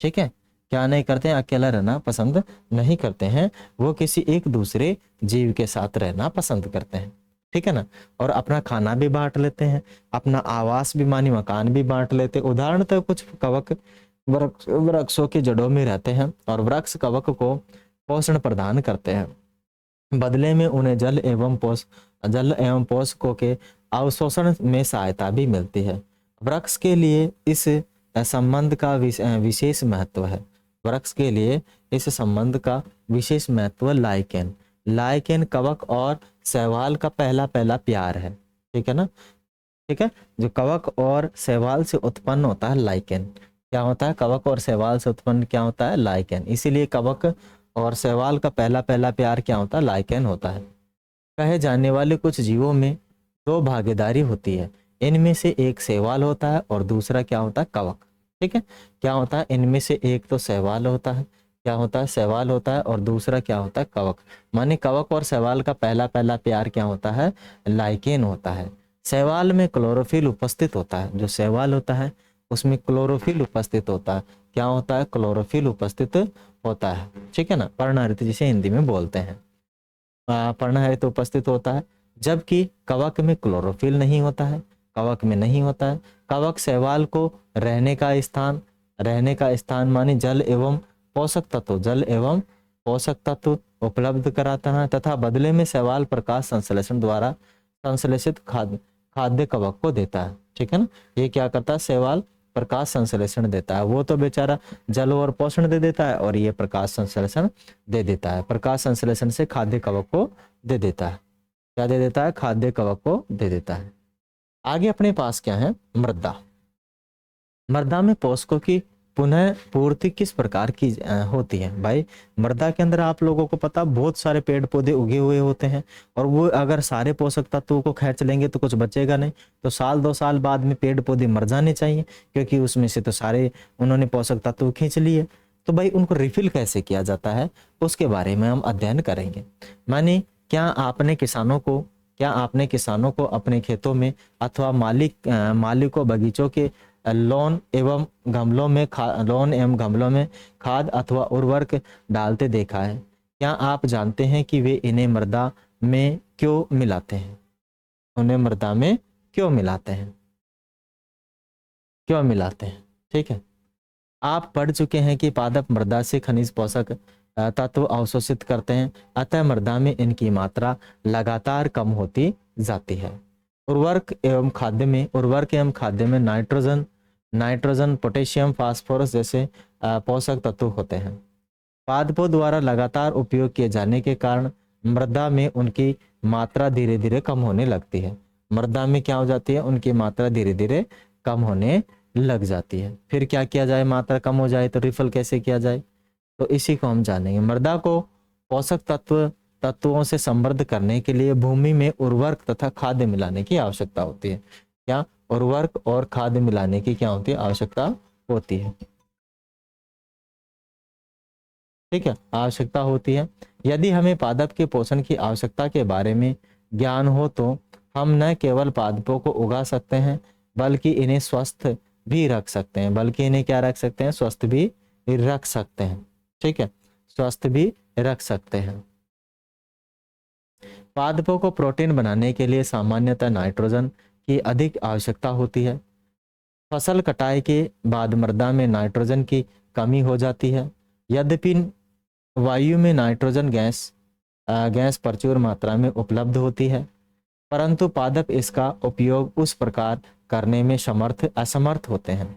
ठीक है, क्या नहीं करते हैं? अकेला रहना पसंद नहीं करते हैं, वो किसी एक दूसरे जीव के साथ रहना पसंद करते हैं। ठीक है ना, और अपना खाना भी बांट लेते हैं, अपना आवास भी मानी मकान भी बांट लेते हैं। उदाहरण तो कुछ कवक वृक्षों की जड़ों में रहते हैं और वृक्ष कवक को पोषण प्रदान करते हैं। बदले में उन्हें जल एवं पोषकों के अवशोषण में सहायता भी मिलती है। वृक्ष के लिए इस संबंध का विशेष महत्व है। वृक्ष के लिए इस संबंध का विशेष महत्व लाइकेन, लाइकेन कवक और शैवाल का पहला पहला प्यार है। ठीक है ना, ठीक है, जो कवक और शैवाल से उत्पन्न होता है लाइकेन, क्या होता है? कवक और शैवाल से उत्पन्न क्या होता है? लाइकेन। इसीलिए कवक और शैवाल का पहला पहला प्यार क्या होता है? लाइकेन होता है। कहे जाने वाले कुछ जीवों में दो भागीदारी होती है, इनमें से एक शैवाल होता है और दूसरा क्या होता है? कवक। ठीक है, क्या होता है? इनमें से एक तो शैवाल होता है, क्या होता है? शैवाल होता है, और दूसरा क्या होता है? कवक। माने कवक और शैवाल का पहला पहला प्यार क्या होता है? लाइकेन होता है। शैवाल में क्लोरोफिल उपस्थित होता है, जो शैवाल होता है उसमें क्लोरोफिल उपस्थित होता है। क्या होता है? क्लोरोफिल उपस्थित होता है। ठीक है ना, पर्णहरित जिसे हिंदी में बोलते हैं, पर्णहरित उपस्थित होता है। जबकि कवक में क्लोरोफिल नहीं होता है, कवक में नहीं होता है। कवक शैवाल को रहने का स्थान माने जल एवं पोषक तत्व उपलब्ध कराता है, तथा बदले में शैवाल प्रकाश संश्लेषण द्वारा संश्लेषित खाद्य कवक को देता है। ठीक है ना, ये क्या करता है? शैवाल प्रकाश संश्लेषण देता है। वो तो बेचारा जल और पोषण दे देता है, और ये प्रकाश संश्लेषण दे देता है। प्रकाश संश्लेषण से खाद्य कवक को दे देता है। क्या दे देता है? खाद्य कवक को दे देता है। आगे अपने पास क्या है? मृदा। मृदा में पोषकों की पुनः पूर्ति किस प्रकार की होती है? भाई मृदा के अंदर आप लोगों को पता बहुत सारे पेड़ पौधे उगे हुए होते हैं, और वो अगर सारे पोषक तत्वों को खींच लेंगे तो कुछ बचेगा नहीं। तो साल 2 साल बाद में पेड़ पौधे मर जाने चाहिए, क्योंकि उसमें से तो सारे उन्होंने पोषक तत्व खींच लिए। तो भाई उनको रिफिल कैसे किया जाता है, उसके बारे में हम अध्ययन करेंगे। माने क्या आपने किसानों को अपने खेतों में अथवा मालिकों बगीचों के लॉन एवं गमलों में खाद अथवा उर्वरक डालते देखा है? क्या आप जानते हैं कि वे इन्हें मृदा में क्यों मिलाते हैं? उन्हें मृदा में क्यों मिलाते हैं? क्यों मिलाते हैं? ठीक है, आप पढ़ चुके हैं कि पादप मृदा से खनिज पोषक तत्व अवशोषित करते हैं, अतः मृदा में इनकी मात्रा लगातार कम होती जाती है। उर्वरक एवं खाद्य में नाइट्रोजन पोटेशियम फास्फोरस जैसे पोषक तत्व होते हैं। पादपों द्वारा लगातार उपयोग किए जाने के कारण मृदा में उनकी मात्रा धीरे धीरे कम होने लगती है। मृदा में क्या हो जाती है? उनकी मात्रा धीरे धीरे कम होने लग जाती है। फिर क्या किया जाए? मात्रा कम हो जाए तो रिफिल कैसे किया जाए, तो इसी को हम जानेंगे। मृदा को पोषक तत्वों से समृद्ध करने के लिए भूमि में उर्वरक तथा खाद्य मिलाने की आवश्यकता होती है। क्या? उर्वरक और खाद्य मिलाने की क्या होती है? आवश्यकता होती है। ठीक है, आवश्यकता होती है। यदि हमें पादप के पोषण की आवश्यकता के बारे में ज्ञान हो तो हम न केवल पादपों को उगा सकते हैं, बल्कि इन्हें स्वस्थ भी रख सकते हैं। स्वस्थ भी रख सकते हैं। ठीक है, स्वस्थ भी रख सकते हैं। पादपों को प्रोटीन बनाने के लिए सामान्यतः नाइट्रोजन की अधिक आवश्यकता होती है। फसल कटाई के बाद मृदा में नाइट्रोजन की कमी हो जाती है। यद्यपि वायु में नाइट्रोजन गैस प्रचुर मात्रा में उपलब्ध होती है, परंतु पादप इसका उपयोग उस प्रकार करने में असमर्थ होते हैं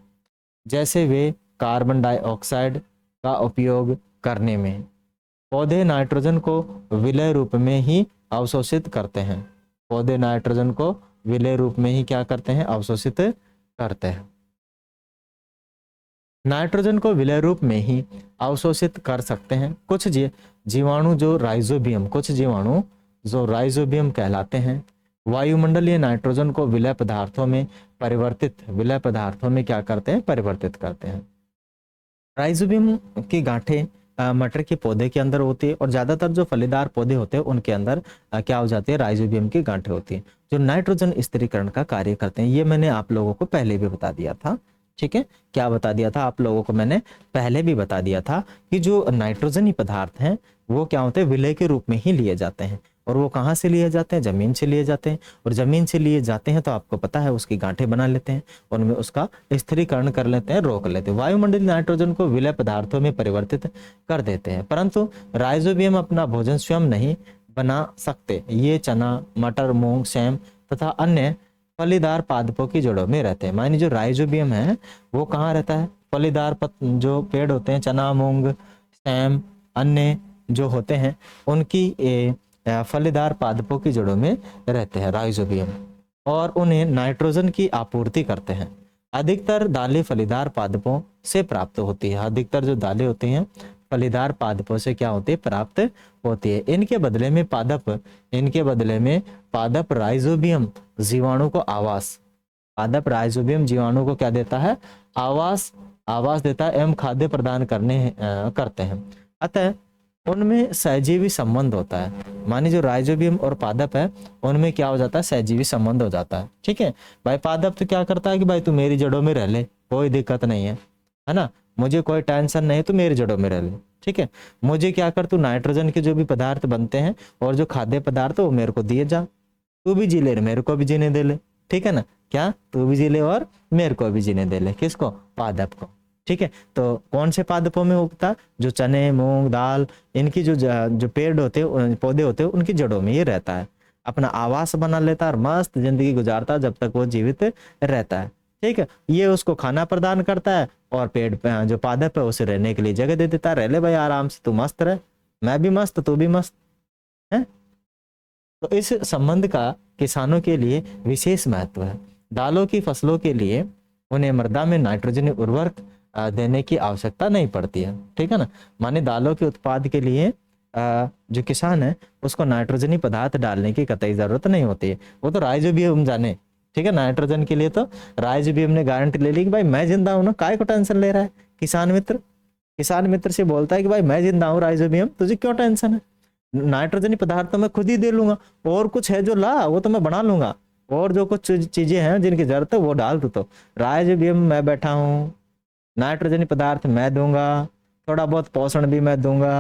जैसे वे कार्बन डाइऑक्साइड का उपयोग करने में। पौधे नाइट्रोजन को विलय रूप में ही अवशोषित करते हैं। पौधे नाइट्रोजन को विलय रूप में ही क्या करते हैं? अवशोषित करते हैं। नाइट्रोजन को विलय रूप में ही अवशोषित कर सकते हैं कुछ जीवाणु जो राइजोबियम कहलाते हैं। वायुमंडलीय नाइट्रोजन को विलय पदार्थों में क्या करते हैं? परिवर्तित करते हैं। राइजोबियम की गांठें मटर के पौधे के अंदर होती है और ज्यादातर जो फलीदार पौधे होते हैं उनके अंदर क्या हो जाती है? राइजोबियम की गांठें होती है जो नाइट्रोजन स्थिरीकरण का कार्य करते हैं। ये मैंने आप लोगों को पहले भी बता दिया था। ठीक है, क्या बता दिया था आप लोगों को? मैंने पहले भी बता दिया था कि जो नाइट्रोजनी पदार्थ हैं वो क्या होते हैं? विलय के रूप में ही लिए जाते हैं। और वो कहाँ से लिए जाते हैं? जमीन से लिए जाते हैं। और जमीन से लिए जाते हैं तो आपको पता है उसकी गांठें बना लेते हैं, उनमें उसका स्थिरीकरण कर लेते हैं, रोक लेते हैं। वायुमंडलीय नाइट्रोजन को विलय पदार्थों में परिवर्तित कर देते हैं, परंतु राइजोबियम अपना भोजन स्वयं नहीं बना सकते। ये चना, मटर, मूंग, सेम तथा अन्य फलीदार पादपों की जड़ों में रहते हैं। मानिए जो राइजोबियम है वो कहाँ रहता है? फलीदार जो पेड़ होते हैं, चना, मूंग, सेम, अन्य जो होते हैं उनकी फलीदार पादपों की जड़ों में रहते हैं राइजोबियम, और उन्हें नाइट्रोजन की आपूर्ति करते हैं। अधिकतर दालें फलीदार पादपों से प्राप्त होती है। अधिकतर जो दालें होती हैं फलीदार पादपों से क्या होती है? प्राप्त होती है। इनके बदले में पादप राइजोबियम जीवाणु को क्या देता है? आवास देता है एवं खाद्य प्रदान करते हैं। अतः उनमें सहजीवी संबंध होता है। मानिए जो राइजोबियम और पादप है उनमें क्या हो जाता है? सहजीवी संबंध हो जाता है। ठीक है भाई, पादप तो क्या करता है कि भाई तू मेरी जड़ों में रह ले, कोई दिक्कत नहीं है ना, मुझे कोई टेंशन नहीं, तू मेरी जड़ों में रह ले। ठीक है, मुझे क्या कर, तू नाइट्रोजन के जो भी पदार्थ बनते हैं और जो खाद्य पदार्थ है वो मेरे को दिए जा, तू भी जी ले, मेरे को भी जीने दे ले। ठीक है ना, क्या तू भी जी ले और मेरे को भी जीने दे ले। किसको? पादप को। ठीक है, तो कौन से पादपों में उगता? जो चने, मूंग, दाल, इनकी जो पेड़ होते हैं, पौधे होते हैं, उनकी जड़ों में ये रहता है, अपना आवास बना लेता है और मस्त जिंदगी गुजारता है जब तक वो जीवित रहता है। ठीक है, ये उसको खाना प्रदान करता है और पेड़ जो पादप है उसे रहने के लिए जगह दे देता है। रह ले भाई आराम से, तू मस्त रह, मैं भी मस्त, तू भी मस्त है। तो इस संबंध का किसानों के लिए विशेष महत्व है। दालों की फसलों के लिए उन्हें मृदा में नाइट्रोजन उर्वरक देने की आवश्यकता नहीं पड़ती है। ठीक है ना, माने दालों के उत्पाद के लिए जो किसान है उसको नाइट्रोजनी पदार्थ डालने की कतई जरूरत नहीं होती है। वो तो राइजोबियम जाने। ठीक है, नाइट्रोजन के लिए तो राइजोबियम ने गारंटी ले ली कि भाई मैं जिंदा हूं ना, काय को टेंशन ले रहा है। किसान मित्र से बोलता है कि भाई मैं जिंदा हूं राइजोबियम, तुझे क्यों टेंशन है, नाइट्रोजनी पदार्थ तो मैं खुद ही दे लूंगा, और कुछ है जो ला वो तो मैं बना लूंगा, और जो कुछ चीजें हैं जिनकी जरूरत है वो डाल दो। तो राइजोबियम मैं बैठा हूँ, नाइट्रोजनी पदार्थ मैं दूंगा, थोड़ा बहुत पोषण भी मैं दूंगा,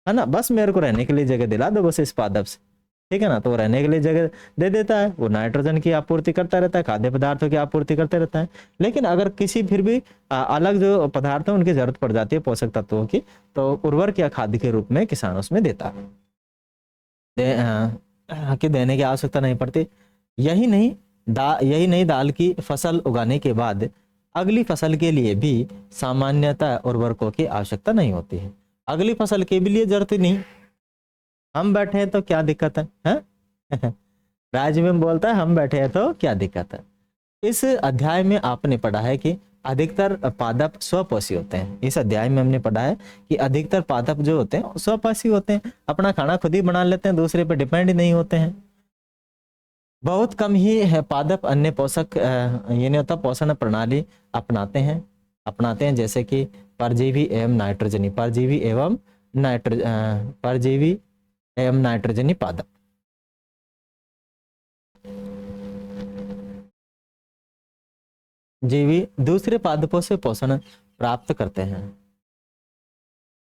है ना, बस मेरे को रहने के लिए जगह दिला दो बस इस पादप से। ठीक है ना, तो रहने के लिए जगह दे देता है, वो नाइट्रोजन की आपूर्ति करता रहता है, खाद्य पदार्थों की आपूर्ति करते रहता है। लेकिन अगर किसी फिर भी अलग जो पदार्थ है उनकी जरूरत पड़ जाती है पोषक तत्वों की, तो उर्वरक या खाद्य के रूप में किसान उसमें देता है, देने की आवश्यकता नहीं पड़ती। यही नहीं दाल की फसल उगाने के बाद अगली फसल के लिए भी सामान्यतः उर्वरकों की आवश्यकता नहीं होती है। अगली फसल के भी लिए जरूरत नहीं, हम बैठे हैं तो क्या दिक्कत है? राजवीम बोलता है हम बैठे हैं तो क्या दिक्कत है। इस अध्याय में आपने पढ़ा है कि अधिकतर पादप स्वपोषी होते हैं। इस अध्याय में हमने पढ़ा है कि अधिकतर पादप जो होते हैं स्वपोषी होते हैं, अपना खाना खुद ही बना लेते हैं, दूसरे पे डिपेंड नहीं होते हैं। बहुत कम ही है पादप अन्य पोषक ये नहीं होता पोषण प्रणाली अपनाते हैं, जैसे कि परजीवी एवं नाइट्रोजनी पादप। जीवी दूसरे पादपों से पोषण प्राप्त करते हैं।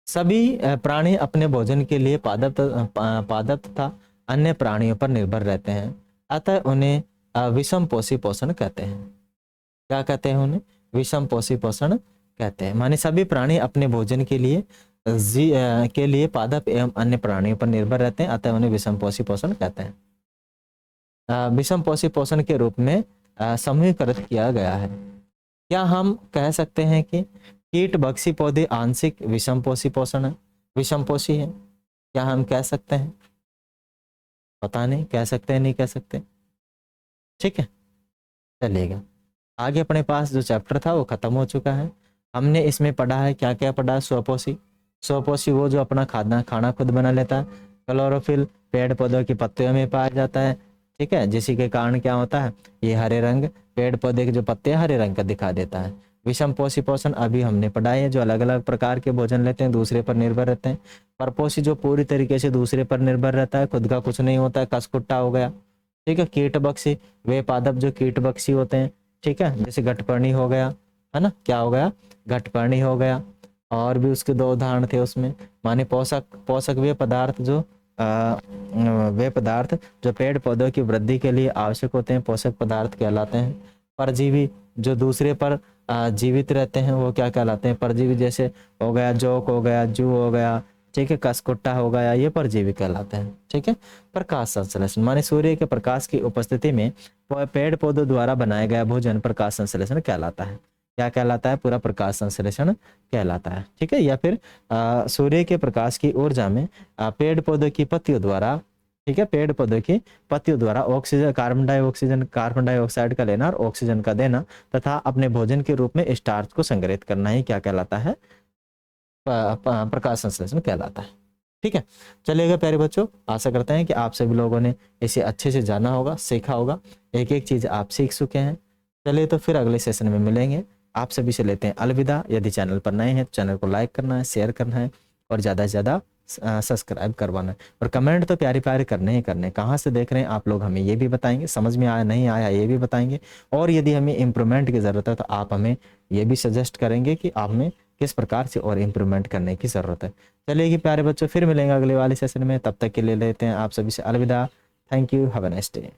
सभी प्राणी अपने भोजन के लिए पादप तथा अन्य प्राणियों पर निर्भर रहते हैं, अतः उन्हें विषम पोषी पोषण कहते हैं। क्या कहते हैं उन्हें? विषम पोषी पोषण कहते हैं। माने सभी प्राणी अपने भोजन के लिए के लिए पादप एवं अन्य प्राणियों पर निर्भर रहते हैं, अतः उन्हें विषम पोषी पोषण कहते हैं। विषम पोषी पोषण के रूप में समूहीकृत किया गया है। क्या हम कह सकते हैं कि कीट भक्षी पौधे आंशिक विषम पोषी पोषण है, विषम पोषी है? क्या हम कह सकते हैं? पता नहीं, कह सकते हैं नहीं कह सकते। ठीक है, चलिएगा आगे। अपने पास जो चैप्टर था वो खत्म हो चुका है। हमने इसमें पढ़ा है, क्या क्या पढ़ा है? स्वपोषी। स्वपोषी वो जो अपना खाना खुद बना लेता है। क्लोरोफिल पेड़ पौधों की पत्तियों में पाया जाता है। ठीक है, जिसी के कारण क्या होता है, ये हरे रंग, पेड़ पौधे के जो पत्ते हरे रंग का दिखा देता है। विषम पोषी पोषण अभी हमने पढ़ा है, जो अलग अलग प्रकार के भोजन लेते हैं, दूसरे पर निर्भर रहते हैं। परपोषी जो पूरी तरीके से दूसरे पर निर्भर रहता है, खुद का कुछ नहीं होता है, कसकुट्टा हो गया। ठीक है, कीट बक्सी वे पादप जो कीट बक्सी होते हैं। ठीक है, जैसे घटपर्णी हो गया, है ना, क्या हो गया, घटपर्णी हो गया। और भी उसके दो उदाहरण थे उसमें, माने पोषक वे पदार्थ जो वे पदार्थ जो पेड़ पौधों की वृद्धि के लिए आवश्यक होते हैं, पोषक पदार्थ कहलाते हैं। परजीवी जो दूसरे पर जीवित रहते हैं, वो क्या कहलाते हैं? परजीवी। जैसे हो गया जोक हो गया, जू हो गया, ठीक है, कसकुट्टा हो गया, ये परजीवी कहलाते हैं। ठीक है, प्रकाश संश्लेषण माने सूर्य के प्रकाश की उपस्थिति में पेड़ पौधों द्वारा बनाया गया भोजन प्रकाश संश्लेषण कहलाता है। क्या कहलाता है? पूरा प्रकाश संश्लेषण कहलाता है। ठीक है, या फिर सूर्य के प्रकाश की ऊर्जा में पेड़ पौधों की पत्तियों द्वारा, ठीक है, पेड़ पौधों की पत्तियों द्वारा ऑक्सीजन कार्बन डाइऑक्साइड का लेना और ऑक्सीजन का देना तथा अपने भोजन के रूप में स्टार्च को संग्रहित करना ही क्या कहलाता है? प्रकाश संश्लेषण कहलाता है। ठीक है, चलिएगा प्यारे बच्चों, आशा करते हैं कि आप सभी लोगों ने इसे अच्छे से जाना होगा, सीखा होगा, एक एक चीज आप सीख चुके हैं। चलिए तो फिर अगले सेशन में मिलेंगे। आप सभी से लेते हैं अलविदा। यदि चैनल पर नए हैं तो चैनल को लाइक करना है, शेयर करना है और ज़्यादा से ज़्यादा सब्सक्राइब करवाना है। और कमेंट तो प्यारे प्यारे करने ही करने। कहाँ से देख रहे हैं आप लोग हमें ये भी बताएंगे, समझ में आया नहीं आया ये भी बताएंगे। और यदि हमें इम्प्रूवमेंट की ज़रूरत है तो आप हमें ये भी सजेस्ट करेंगे कि आप में किस प्रकार से और इम्प्रूवमेंट करने की ज़रूरत है। चलिए प्यारे बच्चों, फिर मिलेंगे अगले वाले सेशन में। तब तक के लिए लेते हैं आप सभी से अलविदा। Thank you, have a nice day.